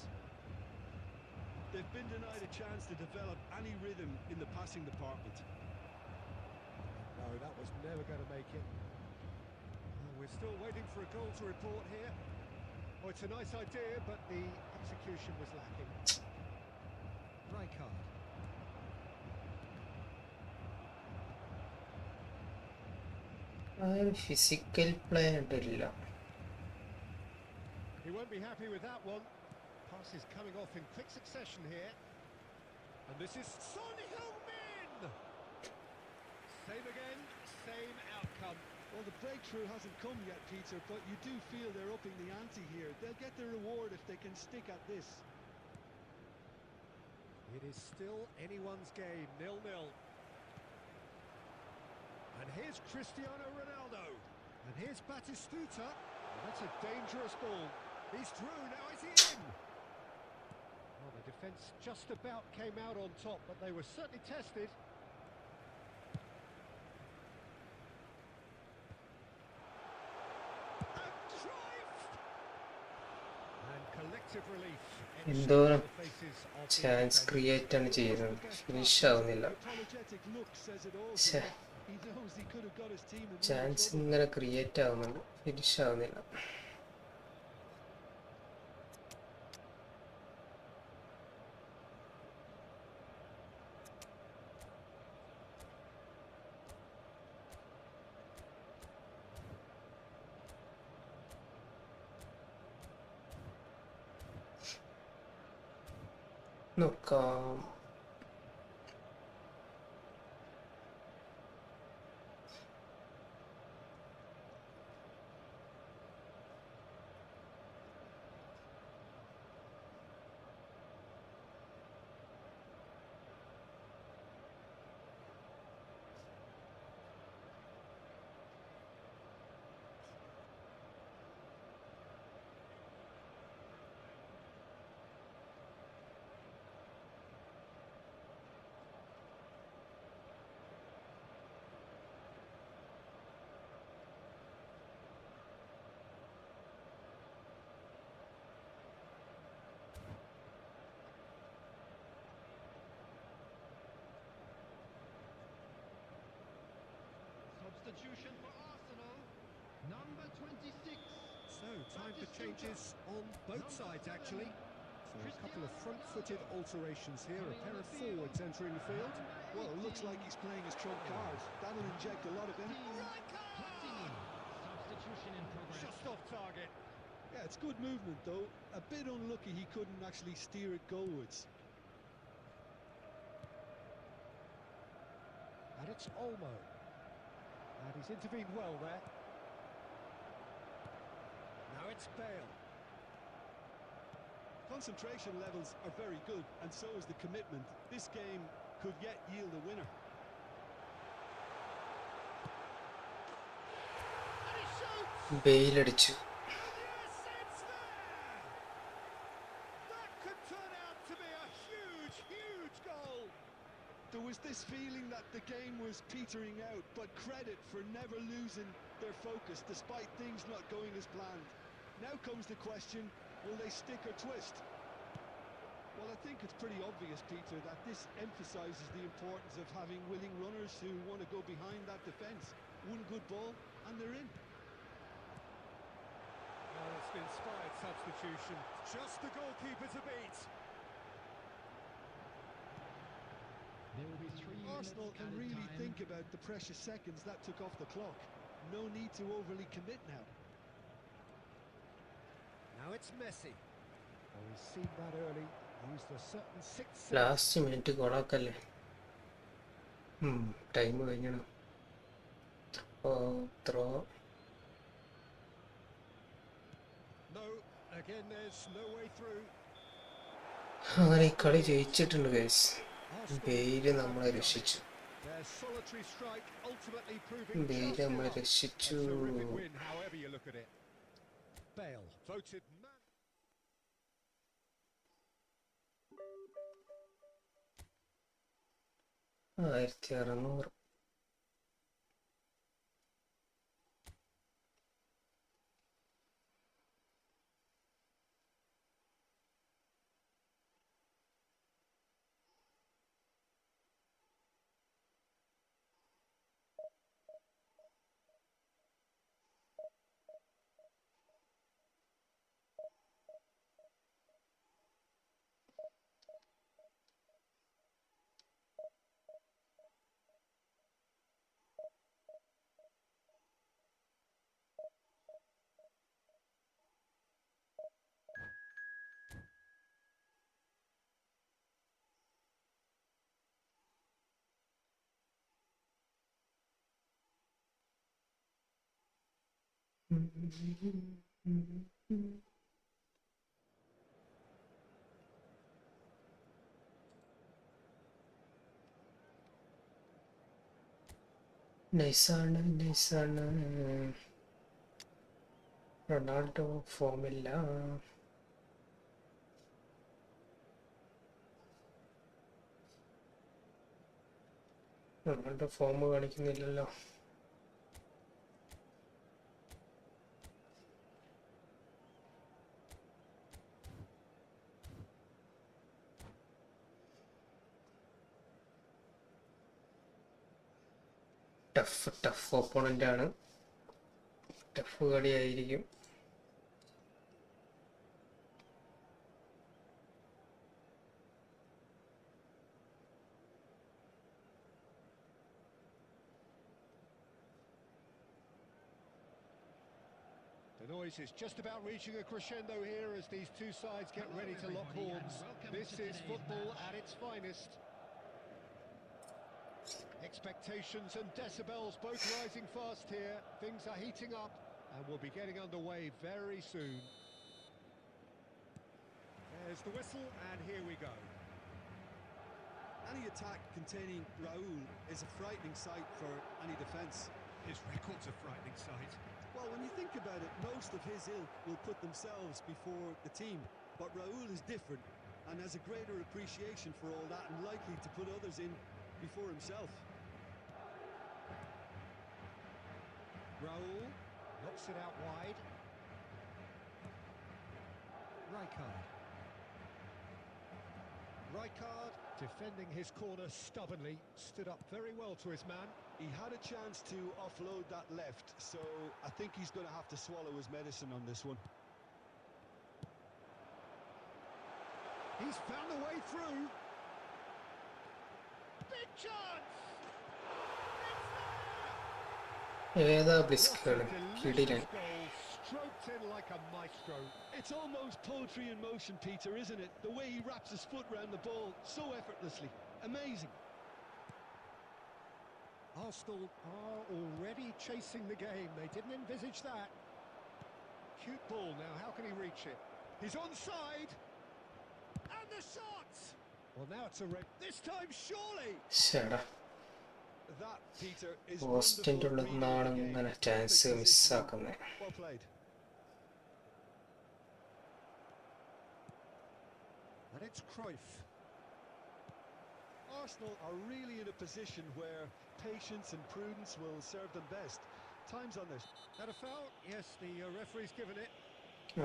They've been denied a chance to develop any rhythm in the passing department. No, that was never going to make it. Oh, we're still waiting for a goal to report here. Oh, it's a nice idea, but the execution was lacking. Rijkaard. ആ ഒരു physical play ഉണ്ടല്ല. He won't be happy with that one. Pass is coming off in quick succession here. And this is Son Heung-min! Same again, same outcome. Well, the breakthrough hasn't come yet, Peter, but you do feel they're upping the ante here. They'll get their reward if they can stick at this. It is still anyone's game, 0-0. And here's Cristiano Ronaldo. And here's Batistuta. And that's a dangerous ball. He's through, now is he in? Well, the defence just about came out on top, but they were certainly tested. And Cruyff! And collective relief. എന്തോരം chance create ആണ് ചെയ്യുന്നത്, finish ആവുന്നില്ല. Apologetic look says it all. ശ്ശെ. He knows he could have got his team in more chance trouble. ഇങ്ങനെ create ആവുന്നുണ്ട്, finish ആവുന്നില്ല. നോക്കാം. Substitution for Arsenal. Number 26. So, time for changes on both sides, actually. So, a couple of front-footed alterations here, a pair of forwards entering the field. Well, it looks like he's playing his trump card. That'll inject a lot of energy. Substitution in progress. Just off target. Yeah, it's good movement, though. A bit unlucky he couldn't actually steer it goalwards. And it's Olmo. And he's intervened well there. Now it's Bale. Concentration levels are very good, and so is the commitment. This game could yet yield a winner. And he shoots! ബെയിലടിച്ചു. And yes, it's there! That could turn out to be a huge, huge goal. There was this feeling that the game was petering out, but credit for never losing their focus despite things not going as planned. Now comes the question, will they stick or twist? Well, I think it's pretty obvious, Peter, that this emphasises the importance of having willing runners who want to go behind that defence. One good ball and they're in. Oh, it's an inspired substitution. Just the goalkeeper to beat. There will be 3 minutes Arsenal can added really time. think about the precious seconds that took off the clock. No need to overly commit now. Now it's Messi. Oh, he's seen that early. Used a certain sixth sense. Last minute ഗോളാക്കല്ലേ. Time കഴിഞ്ഞണം. Throw. No, again there's no way through. അങ്ങനെ ഈ കളി ജയിച്ചിട്ടുണ്ട് guys. Arsenal Bale നമ്മളെ രക്ഷിച്ചു. their solitary strike ultimately proving Bale just നമ്മളെ enough. A രക്ഷിച്ചു. terrific win, however you look at it. Bale voted man. 1600. നൈസാണ് നൈസാണ്. റൊണാൾഡോ ഫോമില്ല. റൊണാൾഡോ ഫോം കാണിക്കുന്നില്ലല്ലോ. ടഫ് ഓപ്പോണന്റ് ആണ്. ടഫ് കളിയായിരിക്കും. The noise boys. It's just about reaching a crescendo here as these two sides get ready to lock horns. This is football at its finest. Expectations and decibels both rising fast here. Things are heating up and we'll be getting underway very soon. There's the whistle and here we go. Any attack containing Raul is a frightening sight for any defence. His record's a frightening sight. Well, when you think about it, most of his ilk will put themselves before the team. But Raul is different and has a greater appreciation for all that and likely to put others in before himself. Raul knocks it out wide. Rijkaard defending his corner stubbornly, stood up very well to his man. He had a chance to offload that left, so I think he's going to have to swallow his medicine on this one. He's found a way through. Big chance! ഏതാ ബ്ലിസ്കുകൾ കിടിലൻ. Stroked in like a maestro. It's almost poetry in motion, Peter, isn't it? The way he wraps his foot around the ball so effortlessly. Amazing. Arsenal are already chasing the game. They didn't envisage that. Cute ball now. How can he reach it? He's onside. And the shot! Well, now it's a red. This time, surely! ശടാ That, Peter, is പോസ്റ്റിൻ്റെ wonderful ഉള്ളിൽ നിന്നാണ് reading of the ഇങ്ങനെ game. Chance Perfect position. മിസ്സാക്കുന്നത്. Well played. And it's Cruyff. Arsenal are really in a position where patience and prudence will serve them best. Time's on this. That a foul? Yes, the referee's given it.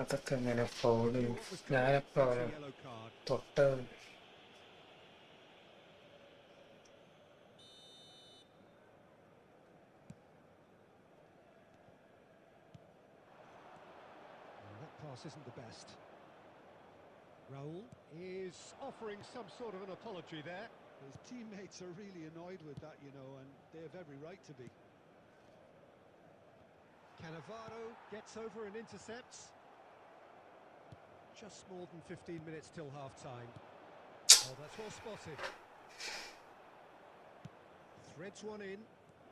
അതൊക്കെ ഇങ്ങനെ foul What was ഞാനപ്പോൾ That's അവനെ a yellow card. തൊട്ട് That pass isn't the best. Raul is offering some sort of an apology there. His teammates are really annoyed with that, you know, and they have every right to be. Cannavaro gets over and intercepts. Just more than 15 minutes till half-time. Oh, that's well spotted. Threads one in.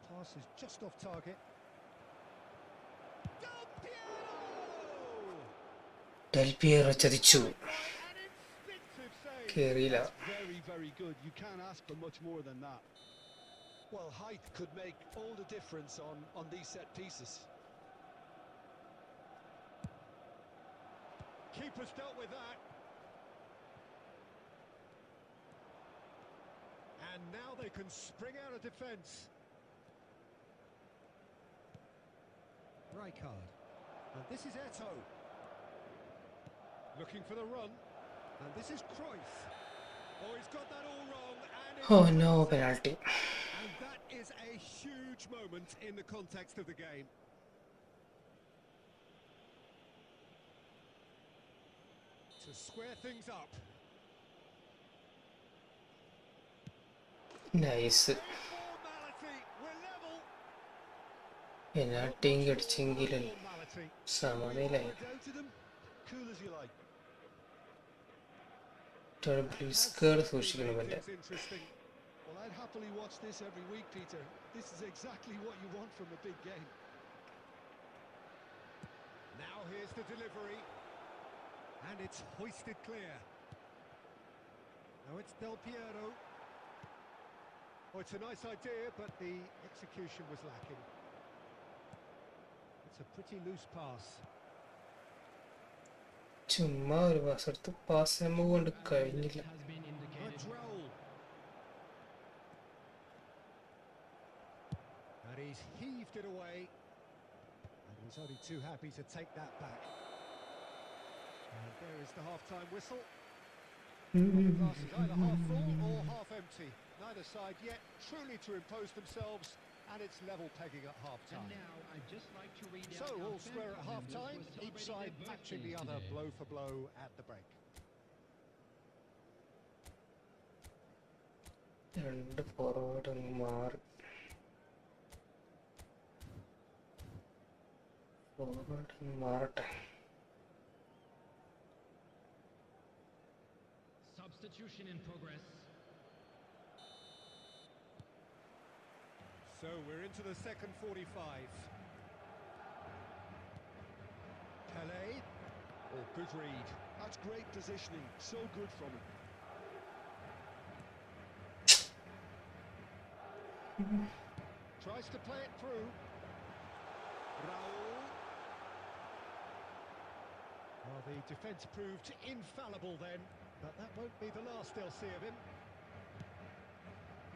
Pass is just off target. Del Piero! Del പിയറോ ചതിച്ചു. An instinctive save. കേറിയില്ല. Very, very good. You can't ask for much more than that. Well, height could make all the difference on these set pieces. Keeper's dealt with that. And now they can spring out of defence. Rijkaard. And this is Eto. Looking for the run. And this is Cruyff. Oh, he's got that all wrong. And it's Oh no, penalty. And that is a huge moment in the context of the game. To square things up. Nice. Formality. We're level. പെനാൽറ്റിയും കടിച്ചെങ്കിലും Formality. സമനിലായി. Doubted him? Cool as you like. ബ്ലിസ്കുകൾ സൂക്ഷിക്കണം എൻ്റെ. It's interesting. Well, I'd happily watch this every week, Peter. This is exactly what you want from a big game. Now here's the delivery. And it's hoisted clear. Now it's Del Piero. Oh, it's a nice idea, but the execution was lacking. It's a pretty loose pass. ചുമ്മാ ഒരു pass എടുത്ത് pass ചെയ്യുമ്പോൾ കൊണ്ട് കഴിഞ്ഞില്ല. That's Raul. And he's heaved it away. And he's only too happy to take that back. And there is the half-time whistle. The glass is either half full or half empty. Neither side yet truly to impose themselves, and it's level pegging at half-time. So all square at half-time, each side matching the other blow for blow at the break. രണ്ട് forward അങ്ങ് മാറി. മാറട്ടെ. Substitution in progress. So we're into the second 45. Pele. Oh, good read. That's great positioning. So good from him. Tries to play it through. Raul. Well, the defence proved infallible then, but that won't be the last they'll see of him.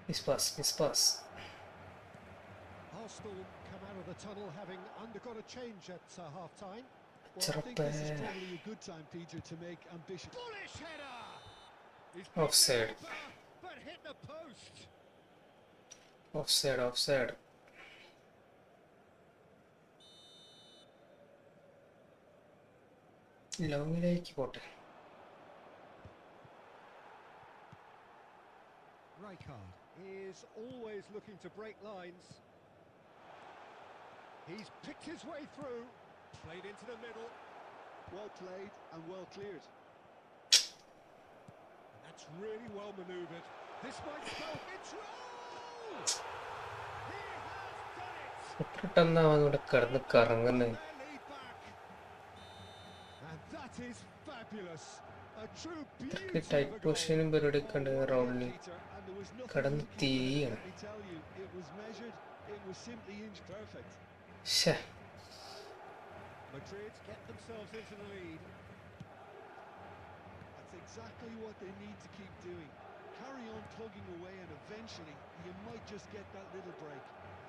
Miss pass. Arsenal come out of the tunnel having undergone a change at half-time. Well, I think this is probably a good time, Peter, to make ambitious. Bullish header! He's Offside. beaten the keeper, but hit the post. Offside. ലോങ്ങിലേക്ക് പോട്ടെ. Rijkaard is always looking to break lines. He's picked his way through, played into the middle. Well played and well cleared. That's really well manoeuvred. This might spell it's roll! He has done it! പെട്ടെന്ന് അവൻ ഇവിടെ കിടന്ന് കറങ്ങുന്നത്. Their lead back. And that is fabulous. A true beauty of tight a goal. പൊസിഷനും പരിപാടിയൊക്കെ ഉണ്ട് റൗണ്ടിൽ. Peter, and there was nothing കടന്ന് to keep തീയാണ്. Let me tell you, it was measured, it was simply inch perfect. ശ്ശേ. Madrid get themselves into the lead. That's exactly what they need to keep doing. Carry on plugging away and eventually you might just get that little break.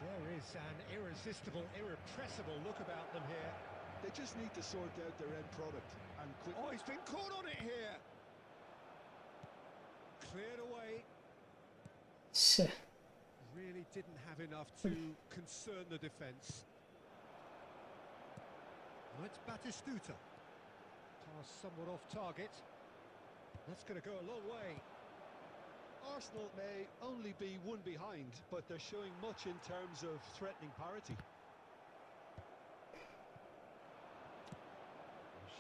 There is an irresistible, irrepressible look about them here. They just need to sort out their end product and quick. Oh, he's been caught on it here. Cleared away. ശ്ശേ. Really didn't have enough to concern the defence. Well, it's Batistuta. Pass somewhat off target. That's going to go a long way. Arsenal may only be one behind, but they're showing much in terms of threatening parity.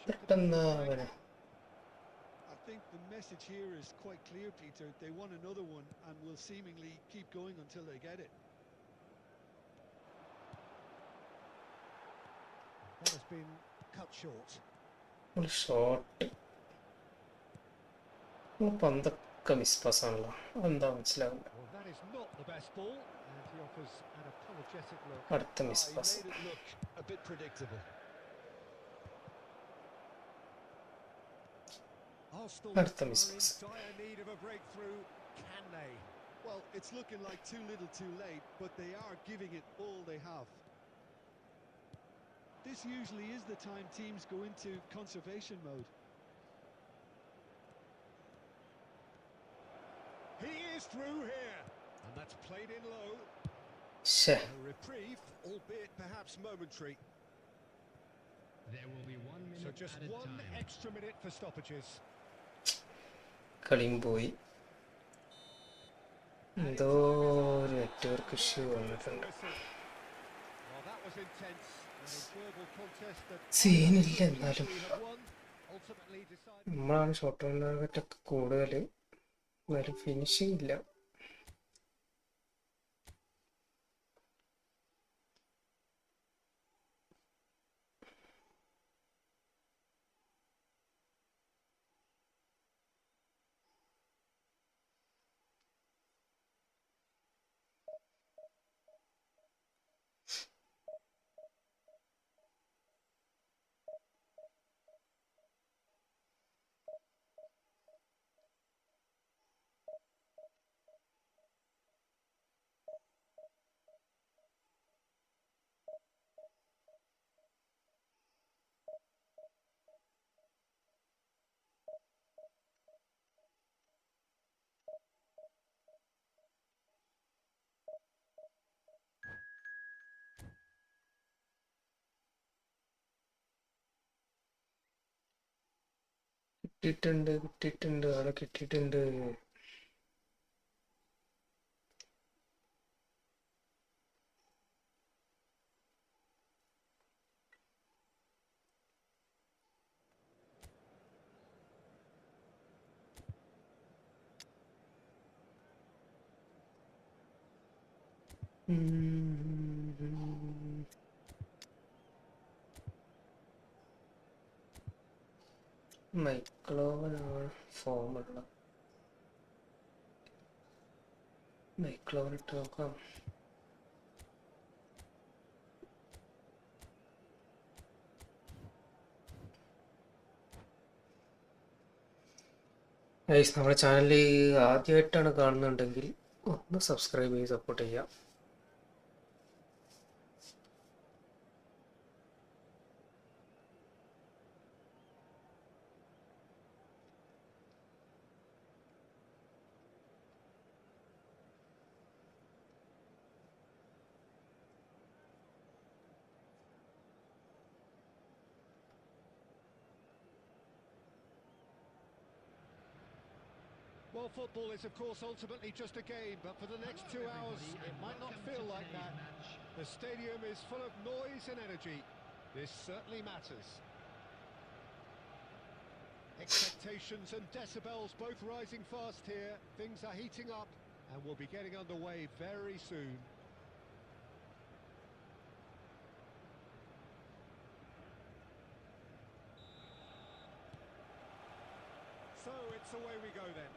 പെട്ടെന്ന് അവന് I think the message here is quite clear, Peter. They want another one and will seemingly keep going until they get it. That has been cut short. ഒരു shot. പന്തൊക്കെ miss pass ആണല്ലോ. എന്താ മനസ്സിലാവില്ല. Well, that is not the best ball, and he offers an apologetic look. അടുത്ത miss He pass. made it look a bit predictable. Arsenal அடுത്ത are miss in pass. dire need of a breakthrough. Can they? Well, it's looking like too little too late, but they are giving it all they have. This usually is the time teams go into conservation mode. He is through here, and that's played in low. ശ്ശേ. A reprieve, albeit perhaps momentary. There will be 1 So minute just at a one time. extra minute for stoppages. കളിയും പോയി. എന്തോ ഒരു network issue വന്നിട്ടുണ്ട്. Well, that was intense. An enjoyable contest that സീനില്ല എന്നാലും have won. Ultimately decided. നമ്മളാണ് short run ടാർഗറ്റൊക്കെ കൂടുതൽ. എന്നാലും ഫിനിഷിംഗ് ഇല്ല. കിട്ടിയിട്ടുണ്ട് അവിടെ കിട്ടിയിട്ടുണ്ട്. മൈക്ലോവനാണ് ഫോമുള്ള. മൈക്ലോവൻ ഇട്ട് നോക്കാം. ഗൈസ്, നമ്മുടെ ചാനൽ ആദ്യമായിട്ടാണ് കാണുന്നുണ്ടെങ്കിൽ ഒന്ന് സബ്സ്ക്രൈബ് ചെയ്ത് സപ്പോർട്ട് ചെയ്യാം. Well, football is, of course, ultimately just a game, but for the next 2 hours, it might not feel like that. The stadium is full of noise and energy. This certainly matters. Expectations and decibels both rising fast here. Things are heating up, and we'll be getting underway very soon. So it's away we go then.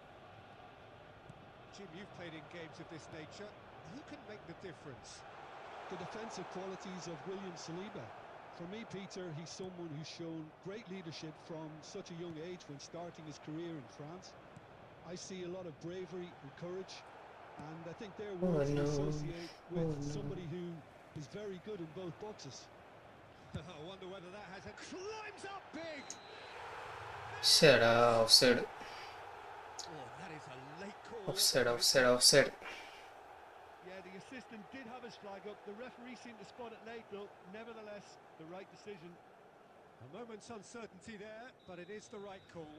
Jim, you've played in games of this nature. Who can make the difference? The defensive qualities of William Saliba. For me, Peter, he's someone who's shown great leadership from such a young age when starting his career in France. I see a lot of bravery and courage, and I think they're words to associate with somebody who is very good in both boxes. I wonder whether that has a... Climbs up big! Offside. Oh, that is a late call. Offside. Yeah, the assistant did have his flag up. The referee seemed to spot it late, though. Nevertheless, the right decision. A moment's uncertainty there, but it is the right call.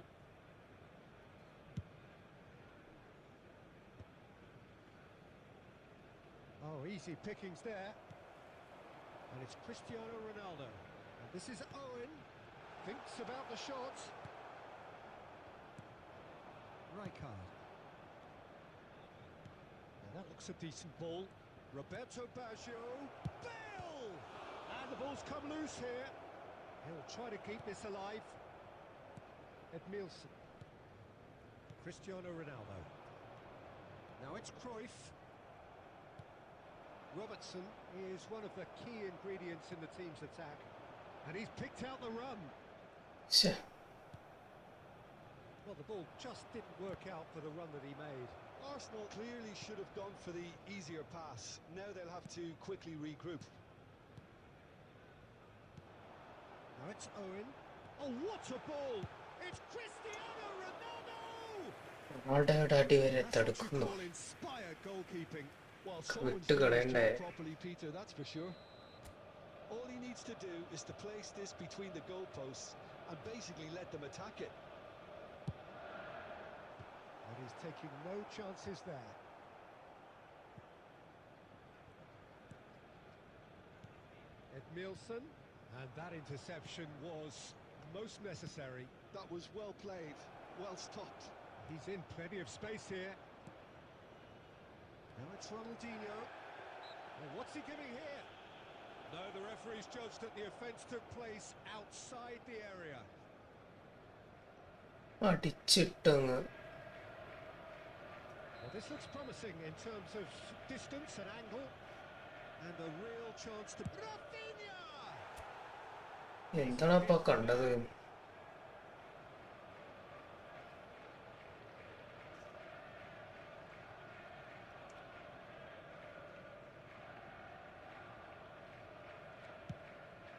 Oh, easy pickings there. And it's Cristiano Ronaldo. And this is Owen. Thinks about the shot. Rijkaard. Now that looks a decent ball. Roberto Baggio. Bale! And the ball's come loose here. He'll try to keep this alive. Edmilson. Cristiano Ronaldo. Now it's Cruyff. Robertson is one of the key ingredients in the team's attack. And he's picked out the run. Sure. Well, the ball just didn't work out for the run that he made. Arsenal clearly should have gone for the easier pass. Now they'll have to quickly regroup. Now it's Owen. Oh, what a ball! It's Cristiano Ronaldo! റൊണാൾഡോയുടെ അടി വരെ That's what you തടുക്കുന്നു. call inspired goalkeeping. Well, വിട്ട് someone's doing his കളയണ്ടേ? job properly, Peter, that's for sure. All he needs to do is to place this between the goalposts and basically let them attack it. And he's taking no chances there. Edmilson, and that interception was most necessary. That was well played, well stopped. He's in plenty of space here. Now it's Ronaldinho. And what's he giving here? No, the referee's judged that the offence took place outside the area. അടിച്ചിട്ടങ്ങ്. Well, this looks promising in terms of distance and angle. And a real chance to... Rafinha! എന്താണ് അപ്പൊ കണ്ടത്?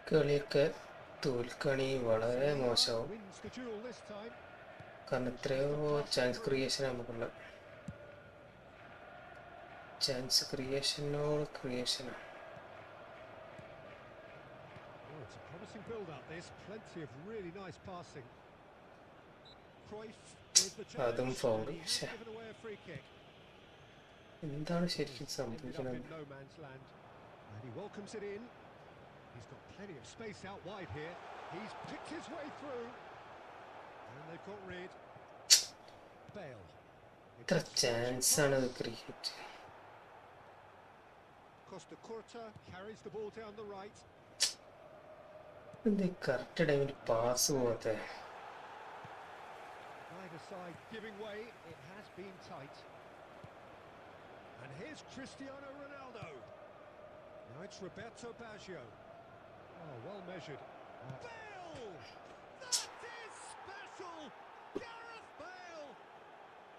കളിയൊക്കെ തോൽക്കണി വളരെ മോശമാവും. Wins the duel this time. കാരണം എത്രയോ chance creation നമുക്കുള്ള. Chance ക്രിയേഷനോട് ക്രിയേഷനാണ്. Oh, it's a promising build-up this. Plenty of really nice passing. Cruyff with the അതും challenge. foul. And he has given away a free kick. എന്താണ് ശരിക്കും Ended up സംഭവിക്കുന്നത്? in no man's land. And he welcomes it in. He's got plenty of space out wide here. He's picked his way through. And they've got rid. Bale. എത്ര chance ആണ് create. Costa Curta carries the ball down the right. The correct time pass होता है. Either side giving way, it has been tight. And here's Cristiano Ronaldo. Now it's Roberto Baggio. Oh, well measured. Bale! That is special! Gareth Bale!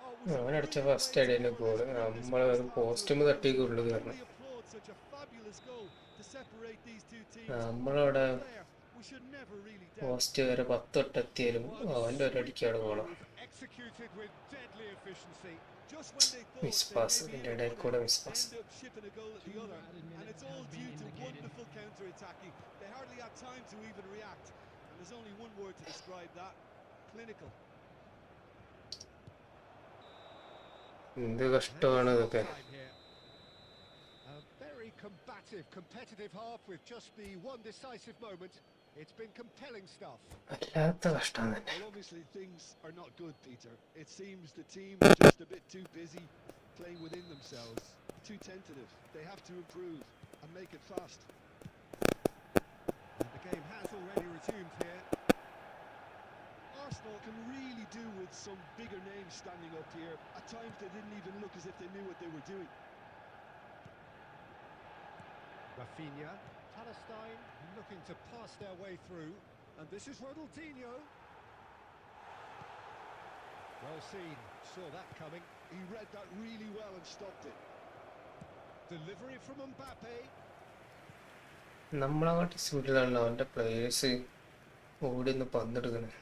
Oh, was അവൻ അടിച്ച really first great ഇടയിൽ score, goal let's bring this നമ്മൾ first half to a പോസ്റ്റും close. തട്ടിക്കുള്ളൂ Can കാരണം only applaud such a fabulous goal to separate these two teams. നമ്മളവിടെ A player we should never really doubt. Post വരെ 10 തൊട്ടെത്തിയാലും അവൻ്റെ ഒരു അടിക്കാണ് ഗോളാണ്. Executed with deadly efficiency. Just when they thought miss they pass maybe ഇതിൻ്റെ had ഇടയിൽ won കൂടെ it, miss they pass. end up shipping a goal at the other, and it's all due to wonderful counter-attacking. They hardly had time to even react, and there's only one word to describe that: clinical. എന്ത് കഷ്ടമാണ് ഇതൊക്കെ. A very combative, competitive half with just the one decisive moment. It's been compelling stuff. വല്ലാത്ത കഷ്ടം തന്നെ. Well, obviously things are not good, Peter. It seems the team are just a bit too busy playing within themselves, too tentative. They have to improve and make it fast. And the game has already resumed here. Arsenal can really do with some bigger names standing up here. At times they didn't even look as if they knew what they were doing. Rafinha, Palestine looking to pass their way through, and this is Ronaldinho. Well seen, saw that coming. He read that really well and stopped it. Delivery from Mbappe. നമ്മളങ്ങോട്ട് സ്പീഡിലാണ് അവൻ്റെ players ഓടി ഒന്ന് പന്തെടുക്കണേ.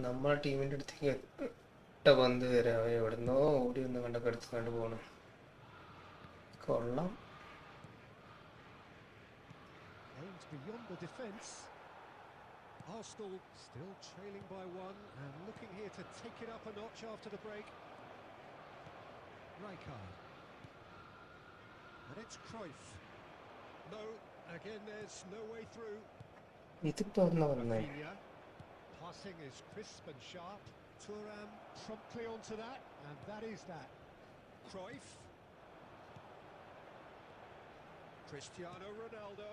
നമ്മളെ ടീമിൻ്റെ അടുത്തേക്ക് ഇട്ട പന്ത് വരെ അവൻ എവിടുന്നോ ഓടി ഒന്ന് കണ്ടൊക്കെ എടുത്ത് കണ്ടു പോകണം. കൊള്ളാം. Aims beyond the defence. Arsenal still trailing by one and looking here to take it up a notch after the break. Rijkaard. And it's Cruyff. No, again there's no way through. ഇതിപ്പോ എന്നാ പറഞ്ഞേ. Rafinha. Passing is crisp and sharp. Thuram promptly onto that, and that is that. Cruyff. Cristiano Ronaldo.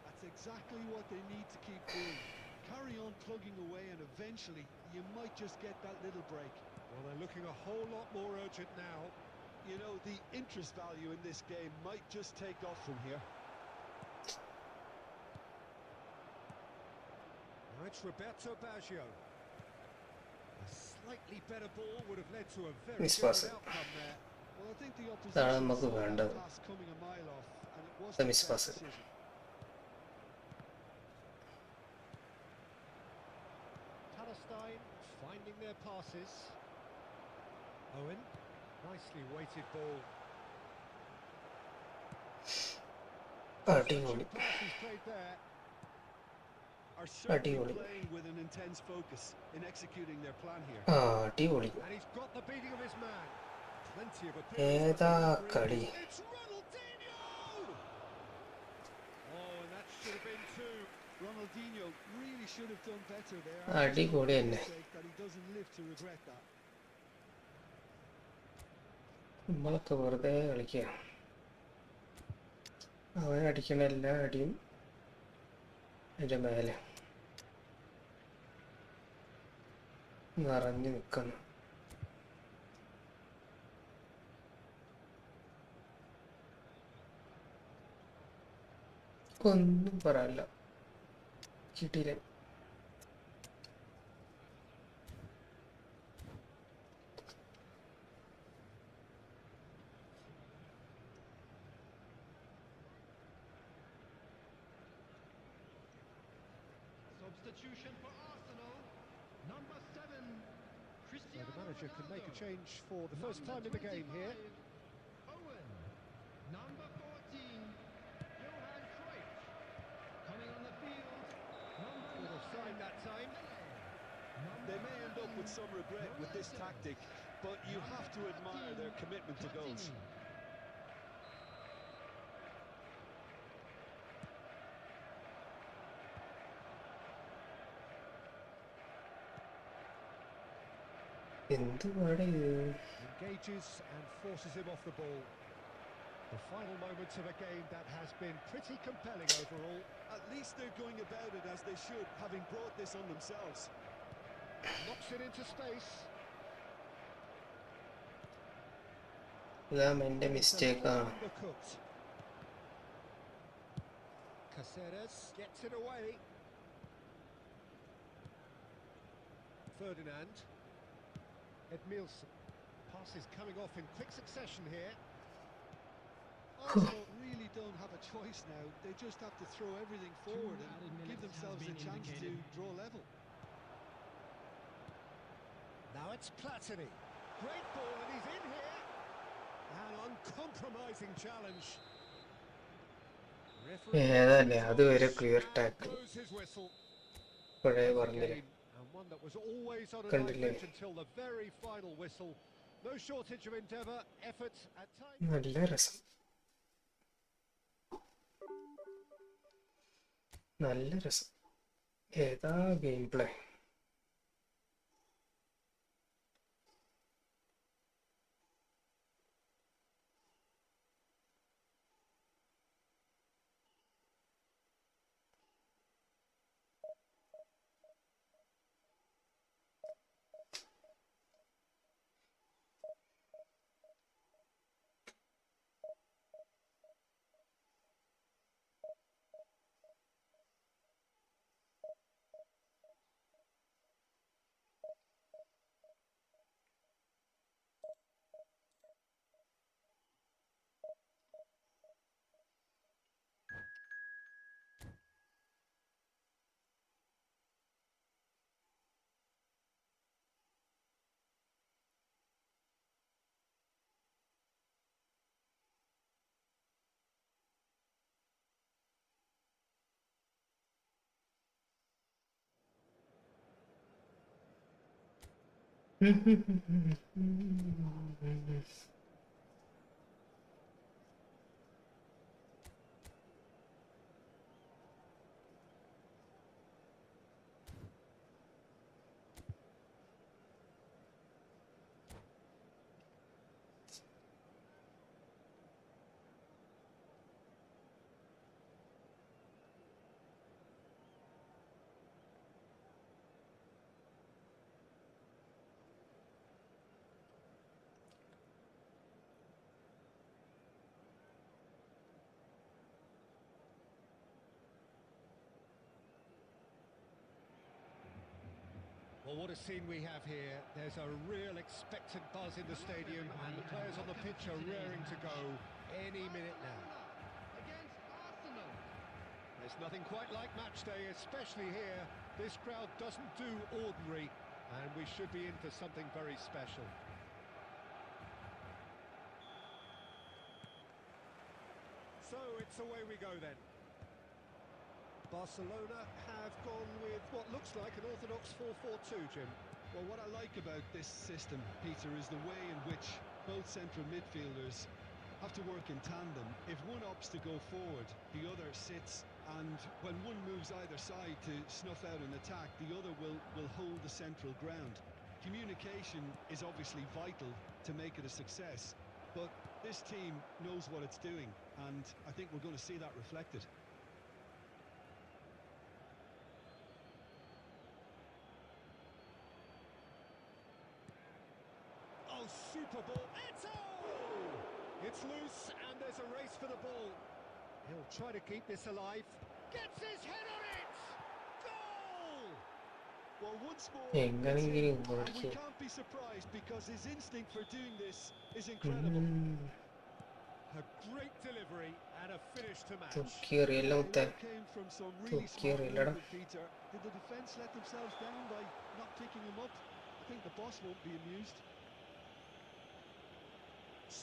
That's exactly what they need to keep doing. Carry on plugging away and eventually you might just get that little break. Well, they're looking a whole lot more urgent now. You know, the interest value in this game might just take off from here. Now it's Roberto Baggio. A slightly better ball would have led to a very Miss different pass. outcome there. Well, I think the അതാണ് opposition നമുക്ക് saw that വേണ്ടത്. pass coming a mile off and it The wasn't miss the best pass. decision. Palestine finding their passes. Owen, nicely weighted ball. അടിപൊളി. Passes played there. Are certainly അടിപൊളി. playing with an intense focus in executing their plan here. അടിപൊളി. And he's got the beating of his man. Plenty of ഏതാ appearance. കളി. It's Ronaldinho! Oh, and that should have been two. Ronaldinho really should have done better there. അടിപൊളി തന്നെ. That he doesn't live to regret that. നമ്മളൊക്കെ വെറുതെ കളിക്കുക. അവൻ അടിക്കണ എല്ലാ അടിയും അതിൻ്റെ മേലെ നിറഞ്ഞു നിൽക്കുന്നു. ഒന്നും പറയാനില്ല. കിട്ടിയില്ല. Substitution for Arsenal. Number 7, So Cristiano the manager can make a Ronaldo. change for the first time in the game here. Owen. Number 14, Johan Cruyff. Coming on the field, number Good 9. offside that time. They may end up with some regret with this tactic, but you have to admire their commitment to goals. എന്തുവാടെ ഇത്? Engages and forces him off the ball. The final moments of a game that has been pretty compelling overall. At least they're going about it as they should, having brought this on themselves. Knocks it into space. ഇതാ എൻ്റെ മിസ്റ്റേക്കാണ്. Undercooked. Caceres gets it away. Ferdinand. Edmilson. Passes coming off in quick succession here. Arsenal really don't have a choice now. They just have to throw everything forward and give themselves a chance to draw level. Now it's Platini. Great ball and he's in here. An uncompromising challenge. ഏതല്ലേ അതുവരെ clear tackle. Blows his whistle. പഴയ പറഞ്ഞില്ലേ, And one that was always on a കണ്ടില്ലേ? knife edge until the very final whistle. No shortage of endeavour, effort at times. നല്ല രസം, നല്ല രസം. ഏതാ game play? Well, what a scene we have here. There's a real expectant buzz in the stadium and the players on the pitch are raring to go any minute now. Against Arsenal. There's nothing quite like match day, especially here. This crowd doesn't do ordinary and we should be in for something very special. So it's away we go then. Barcelona have gone with what looks like an orthodox 4-4-2, Jim. Well, what I like about this system, Peter, is the way in which both central midfielders have to work in tandem. If one opts to go forward, the other sits, and when one moves either side to snuff out an attack, the other will hold the central ground. Communication is obviously vital to make it a success, but this team knows what it's doing, and I think we're going to see that reflected. Oh, super ball. It's loose and there's a race for the ball. He'll try to keep this alive. Gets his head on it! Goal! Well, once more, എങ്ങനെയെങ്കിലും we ഇങ്ങോട്ടേക്ക് can't be surprised because his instinct for doing this is incredible. A great delivery and a finish to match. തൂക്കിയെറിയല്ല Well, മുത്തേ. that came from some really Took smart care, Lara. movement, Peter. Did the defence let themselves down by not picking him up? I think the boss won't be amused.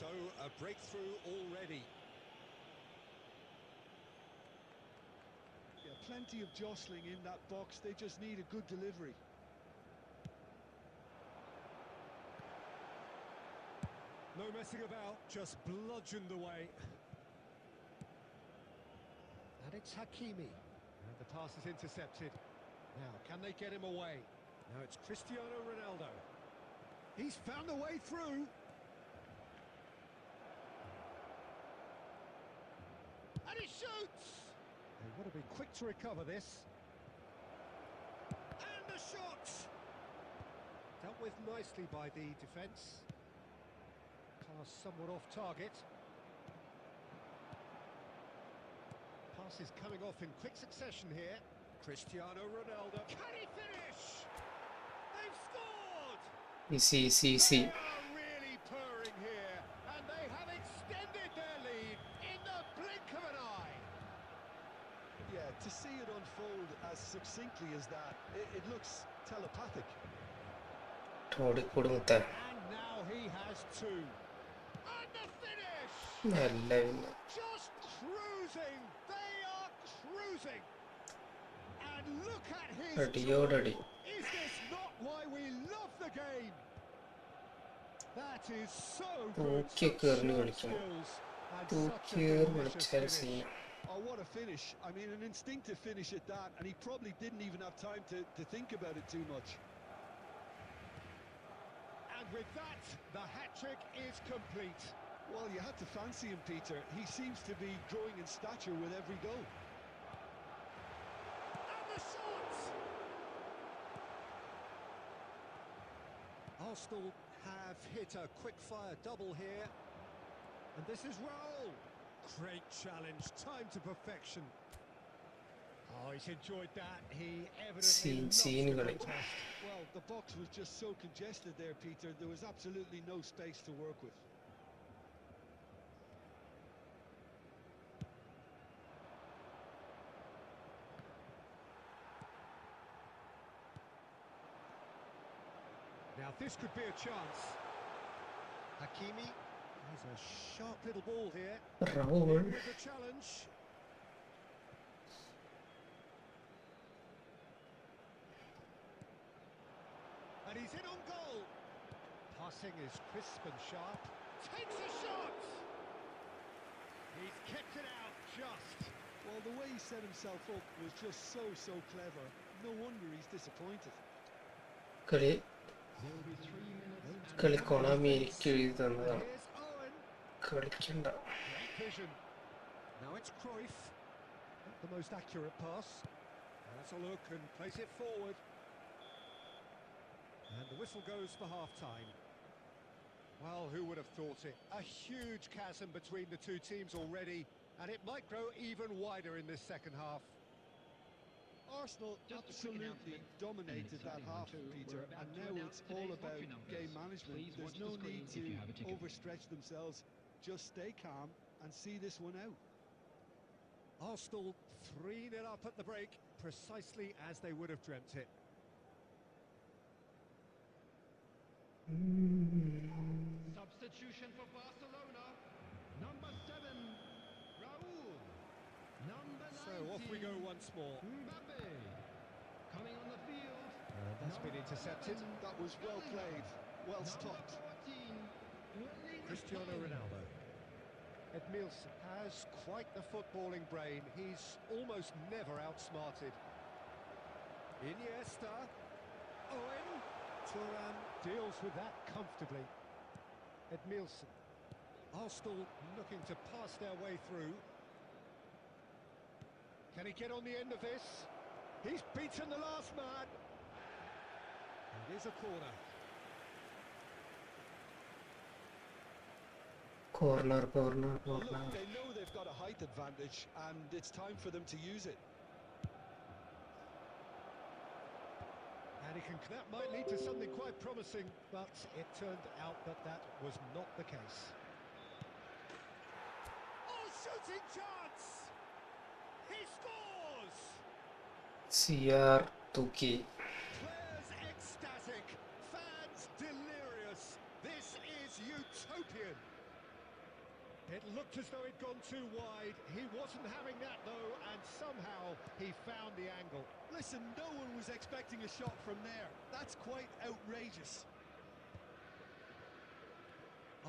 So, a breakthrough already. Yeah, plenty of jostling in that box. They just need a good delivery. No messing about, just bludgeoned away. And it's Hakimi. And the pass is intercepted. Now, can they get him away? Now it's Cristiano Ronaldo. He's found a way through. And he shoots! They would have been quick to recover this. And the shot! Dealt with nicely by the defence. Pass somewhat off target. Pass is coming off in quick succession here. Cristiano Ronaldo. Can he finish? They've scored! Easy. They are really purring here, and they have extended their lead in the blink of an eye. Yeah, to see it unfold as succinctly as that, it looks telepathic. കൊടുത്ത And now he has two. And the finish! നല്ല Just cruising. They are cruising. And look at his അടിയോടടി joy. Is this not why we love the game? That is so good. തൂക്കിയൊക്കെ എറിഞ്ഞ് Such കളിക്കണം skills and such a തൂക്കിയേറി delicious വിളിച്ചാൽ finish. Scene Oh, what a finish. I mean, an instinctive finish at that, and he probably didn't even have time to think about it too much. And with that, the hat-trick is complete. Well, you had to fancy him, Peter. He seems to be growing in stature with every goal. And the shot! Arsenal have hit a quick-fire double here. And this is Raul. Great challenge, time to perfection. Oh, he's enjoyed that. He evidently loves the Scenery. contest. Well, the box was just so congested there, Peter. There was absolutely no space to work with. Now this could be a chance. Hakimi has a sharp little ball here. Raul In with the challenge. And he's in on goal. Passing is crisp and sharp. Takes a shot. He's kept it out just. Well, the way he set himself up was just so clever. No wonder he's disappointed. കളി കളി കൊണാമി എനിക്ക് എഴുതി തന്നതാണ് Here's Owen. കളിക്കണ്ട Great vision. Now it's Cruyff. Not the most accurate pass. Has a look and plays it forward. And the whistle goes for half-time. Well, who would have thought it? A huge chasm between the two teams already, and it might grow even wider in this second half. Arsenal absolutely dominated that half, Peter, and now it's all about game management. There's no need to overstretch themselves. Just stay calm and see this one out. Arsenal 3-0 up at the break, precisely as they would have dreamt it. Substitution for Barcelona. Number 7, Raul. Number 19. So off we go once more. Mbappe. Coming on the field. That's been intercepted. That was well played, well stopped. Cristiano Ronaldo. Edmilson has quite the footballing brain. He's almost never outsmarted. Iniesta. Owen. Thuram deals with that comfortably. Edmilson. Arsenal looking to pass their way through. Can he get on the end of this? He's beaten the last man. And it is a corner. Corner Well, look, they know they've got a height advantage, and it's time for them to use it. And that might lead to something quite promising, but it turned out that that was not the case. Oh, shooting chance! He scores! CR തൂക്കി Players ecstatic, fans delirious. This is utopian. It looked as though he'd gone too wide. He wasn't having that though, and somehow he found the angle. Listen, no one was expecting a shot from there. That's quite outrageous.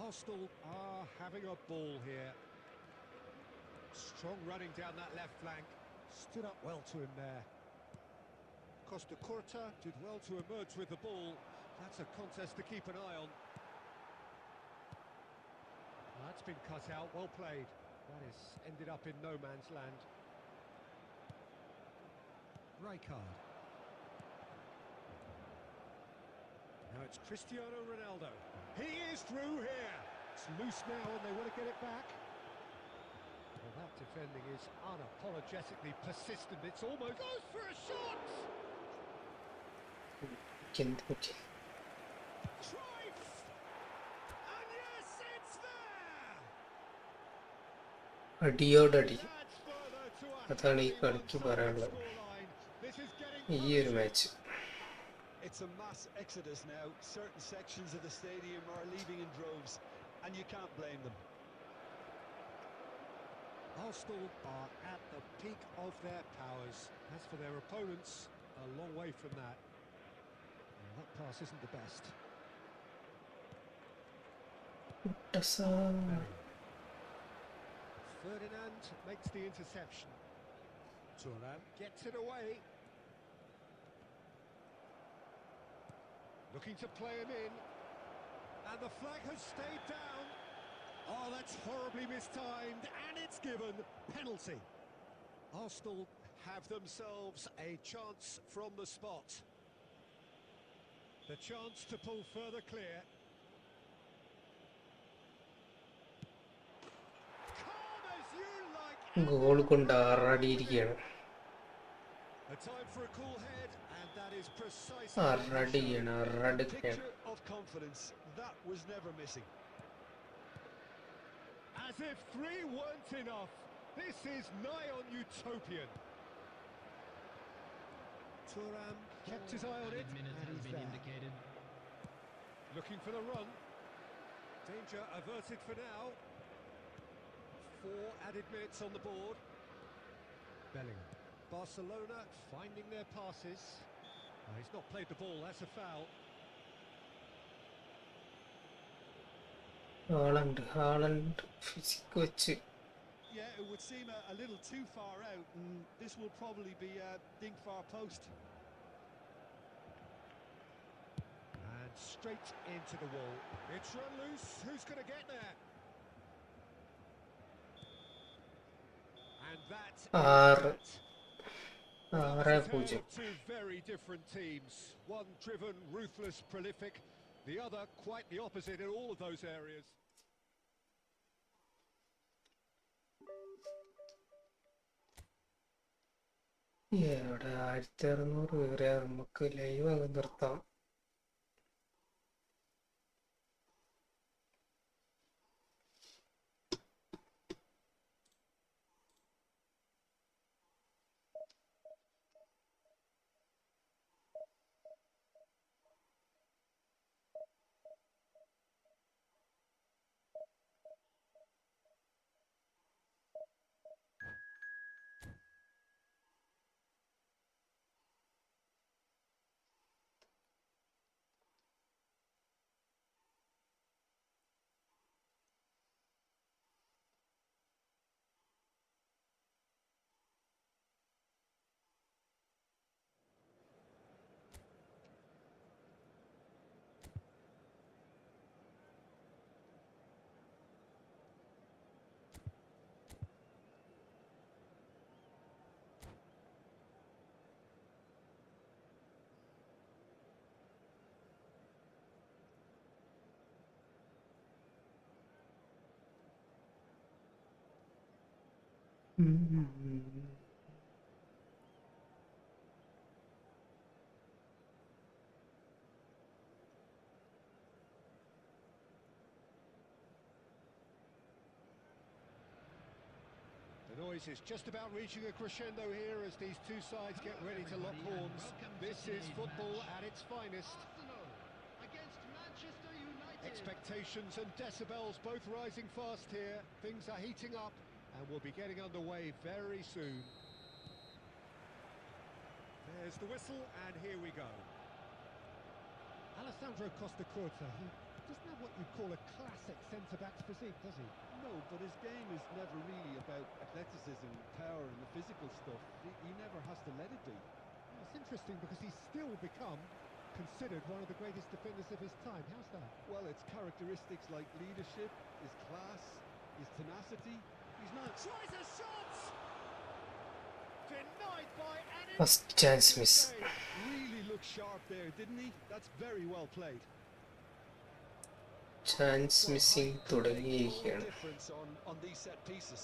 Arsenal are having a ball here. Strong running down that left flank. Stood up well to him there. Costa Curta did well to emerge with the ball. That's a contest to keep an eye on. That's been cut out, well played. That has ended up in no man's land. Rijkaard. Now it's Cristiano Ronaldo. He is through here. It's loose now and they want to get it back. Well, that defending is unapologetically persistent. It's almost goes for a shot. Trife! And yes, it's there! അടിയോടടി Adds further to a അതാണ് ഈ heavily കളിക്ക് one-sided പറയാനുള്ളത്. scoreline. This is getting ഈ ഒരു match It's a mass exodus now. Certain sections of the stadium are leaving in droves, and you can't blame them. Arsenal are at the peak of their powers. As for their opponents, a long way from that. Well, that pass isn't the best. Ferdinand makes the interception. Thuram gets it away. Looking to play him in. And the flag has stayed down. Oh, that's horribly mistimed, and it's given penalty. Arsenal have themselves a chance from the spot. The chance to pull further clear. Calm as you like. Goal കൊണ്ട് ആറാടിയിരിക്കുകയാണ്. A time for a cool head, and that is precisely ആറാടിയാണ് A ആറാടുകയാണ്. picture of confidence that was never missing. as if three weren't enough. This is nigh on utopian. Thuram kept his eye on it, minutes and has he's been there. indicated. Looking for the run. Danger averted for now. 4 added minutes on the board. Bellingham. Barcelona finding their passes. He's not played the ball, that's a foul. Haaland physique വെച്ച് Yeah, it would seem a little too far out, and this will probably be a dink far post. And straight into the wall. It's run loose. Who's going to get there? And that is ആറ് that. Well, ആറ് this is പൂജ്യം. two very different teams. One driven, ruthless, prolific. The other quite the opposite in all of those areas. എവിടെ 1600 വരെ നമുക്ക് live അങ്ങ് നിർത്താം. The noise is just about reaching a crescendo here as these two sides get ready to lock horns. This is football at its finest. Arsenal against Manchester United. Expectations and decibels both rising fast here. Things are heating up and we'll be getting underway very soon. There's the whistle and here we go. Alessandro Costa-Curta, he doesn't have what you'd call a classic centre-back's physique, does he? No, but his game is never really about athleticism, power and the physical stuff. He never has to let it be. It's interesting because he's still become considered one of the greatest defenders of his time. How's that? Well, it's characteristics like leadership, his class, his tenacity. He's not... Tries a shot! Denied by an First chance miss. save. Really looked sharp there, didn't he? That's very well played. Chance missing All the തുടങ്ങിയിരിക്കുകയാണ്. difference on these set pieces.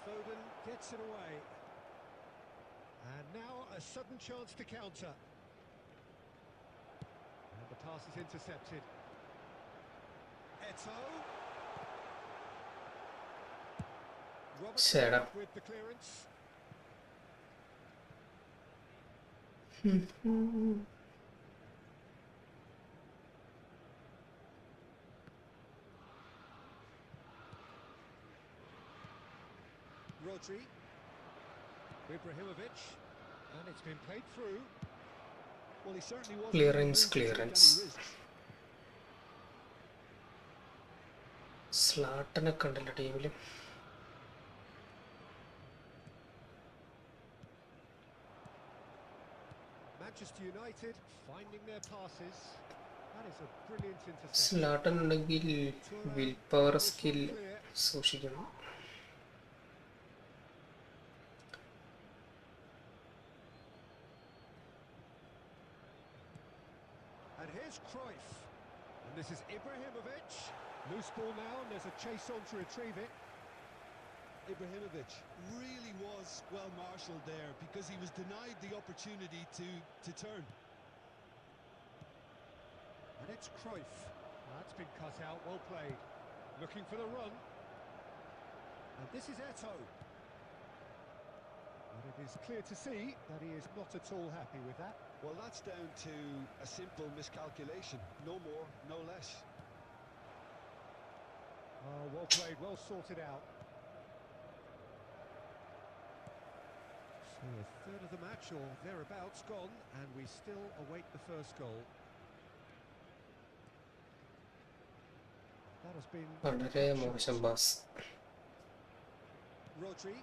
Foden gets it away. And now a sudden chance to counter. And the pass is intercepted. Eto'o. Shut Robertson up. with the clearance. Rodri. Ibrahimovic. And it's been played through. Well, he certainly wasn't Clearance, willing to take clearance. any risks. സ്ലാട്ടനെ കണ്ടില്ല ടീമിൽ. Manchester United finding their passes. That is a brilliant interception. Zlatan ഉണ്ടെങ്കിൽ will power skill സൂക്ഷിക്കണം. And here's Cruyff. And this is Ibrahimovic. Loose ball now, and there's a chase on to retrieve it. Ibrahimovic really was well marshalled there because he was denied the opportunity to turn. And it's Cruyff. That's been cut out, well played. Looking for the run. And this is Eto'o. But it is clear to see that he is not at all happy with that. Well, that's down to a simple miscalculation. No more, no less. Oh, well played, well sorted out. So a third of the match or thereabouts gone, and we still await the first goal. That has been വളരെ മോശം pass. Rodri.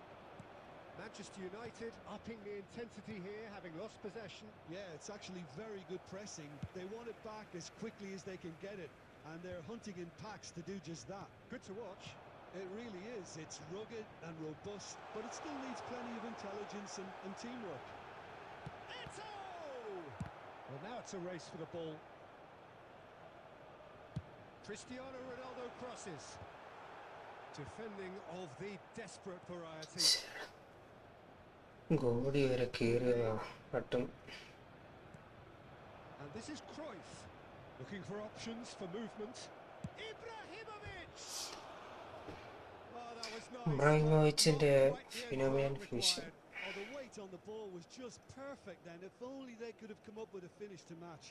Manchester United upping the intensity here, having lost possession. Yeah, it's actually very good pressing. They want it back as quickly as they can get it, and they're hunting in packs to do just that. Good to watch. It really is. It's rugged and robust, but it still needs plenty of intelligence and teamwork. Eto'o! Well, now it's a race for the ball. Cristiano Ronaldo crosses. Defending of the desperate variety. ഗോഡി വരെ കയറിയതാണ് പട്ടും. And this is Cruyff. Looking for options for movement. Ibrahimovic! Oh, that was nice. ഇബ്രാഹിമോവിച്ചിന്റെ Not quite the end phenomenal product finishing. required. Oh, the weight on the ball was just perfect then. If only they could have come up with a finish to match.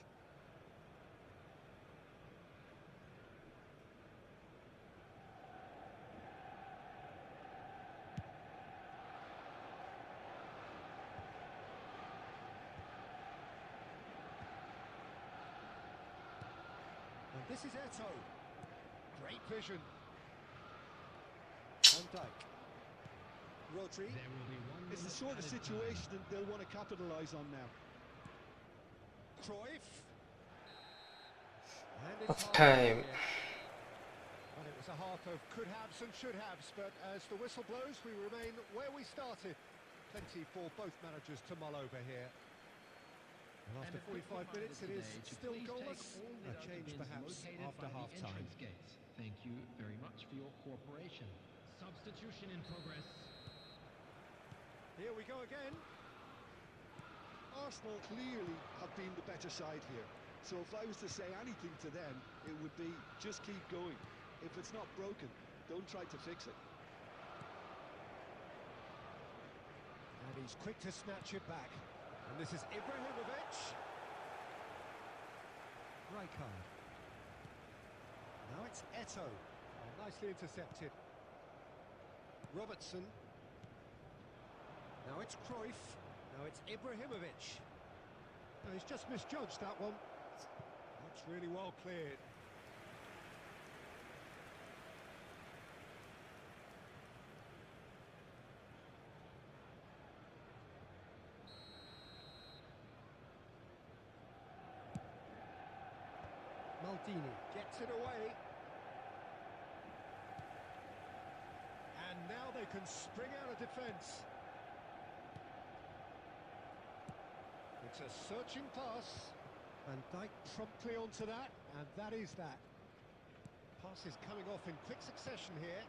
And this is Eto'o. Great vision. Van Dijk. Rodri. It's the sort of situation that they'll want to capitalise on now. Cruyff. And Half it's time. Well, it was a half of could-haves and should-haves, but as the whistle blows, we remain where we started. Plenty for both managers to mull over here. And after 45 minutes, it is still goalless. A change perhaps after half-time. Thank you very much for your cooperation. Substitution in progress. Here we go again. Arsenal clearly have been the better side here. So if I was to say anything to them, it would be just keep going. If it's not broken, don't try to fix it. And he's quick to snatch it back. And this is Ibrahimovic. Rijkaard. Now it's Eto'o. Nicely intercepted. Robertson. Now it's Cruyff. Now it's Ibrahimovic. No, he's just misjudged that one. That's really well cleared. Maldini Gets it away. And now they can spring out of defence. It's a searching pass. Van Dijk promptly onto that, and that is that. Pass is coming off in quick succession here.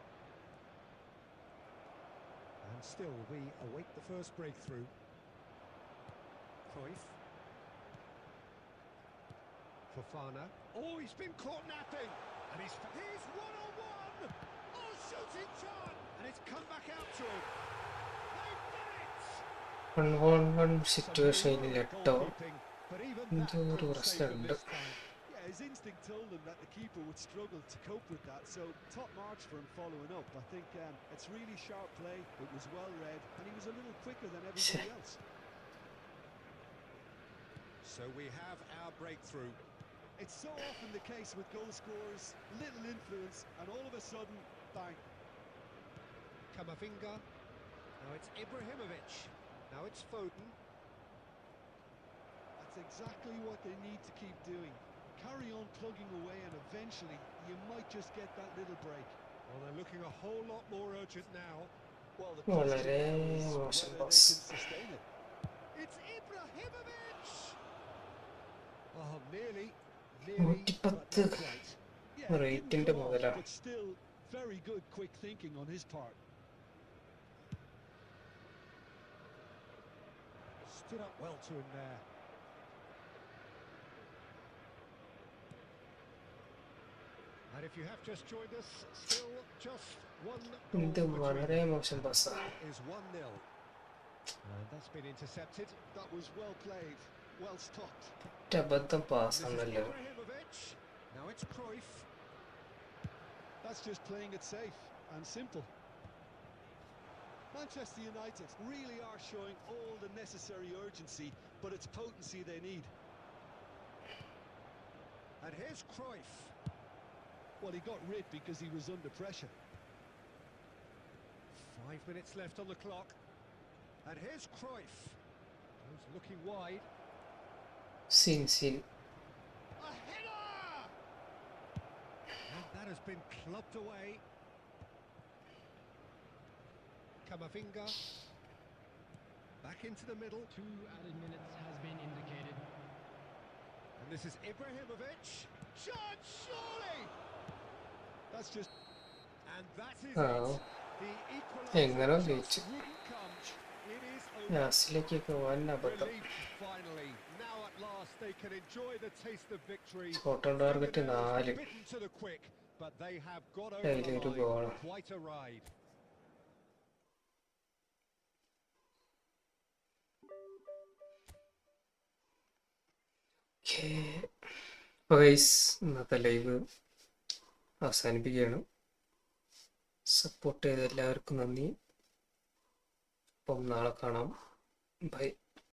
And still, we await the first breakthrough. Cruyff. Fofana. Oh, he's been caught napping. And he's one-on-one. Oh, shooting chance. And it's come back out to him. They've done it. 1-1 സിറ്റുവേഷനിൽ എട്ടോ But even എന്തോ that ഒരു couldn't save them പ്രശ്നമുണ്ട്. this time. Yeah, his instinct told him that the keeper would struggle to cope with that, so top marks for him following up. I think it's really sharp play, it was well read, and he was a little quicker than everybody else. So we have our breakthrough. It's so often the case with goal scorers, little influence, and all of a sudden, bang. Camavinga. Now it's Ibrahimovic. Now it's Foden. That's exactly what they need to keep doing. Carry on plugging away, and eventually you might just get that little break. Well, they're looking a whole lot more urgent now. Well, the വളരെ question is മോശം whether they pass. can sustain it. It's Ibrahimovic! Oh, nearly, but 110 not quite. Yeah, it റേറ്റിന്റെ didn't come off, മുതലാ. but still very good quick thinking on his part. Stood up well to him there. And if you have just joined us, still just one ഇത് goal വളരെ between മോശം പാസ്സാ. is 1-0. And that's been intercepted. That was well played, well stopped. അബദ്ധം This is പാസ്സാണല്ലോ. Ibrahimovic. Now it's Cruyff. That's just playing it safe and simple. Manchester United really are showing all the necessary urgency, but it's potency they need. And here's Cruyff. Well, he got rid because he was under pressure. 5 minutes left on the clock. And here's Cruyff. Who's looking wide. Scene A header! And that has been clubbed away. Camavinga. Back into the middle. 2 added minutes has been indicated. And this is Ibrahimovic. Chance, surely! That's just... And that is Oh. it. The എങ്ങനെ equaliser ജയിച്ചു? just wouldn't come. It is over. ലാസ്റ്റിലേക്കൊക്കെ വൻ അബദ്ധം. Relief, finally. Now at last they can enjoy the taste of victory. Total target Fingernails 4. bitten to the quick, but they have got over the അതിലൊരു line. Goal. Quite a ride. അപ്പോൾ guys ഇന്നത്തെ live അവസാനിപ്പിക്കുകയാണ്. Support ചെയ്ത എല്ലാവർക്കും നന്ദി. അപ്പം നാളെ കാണാം. ബൈ.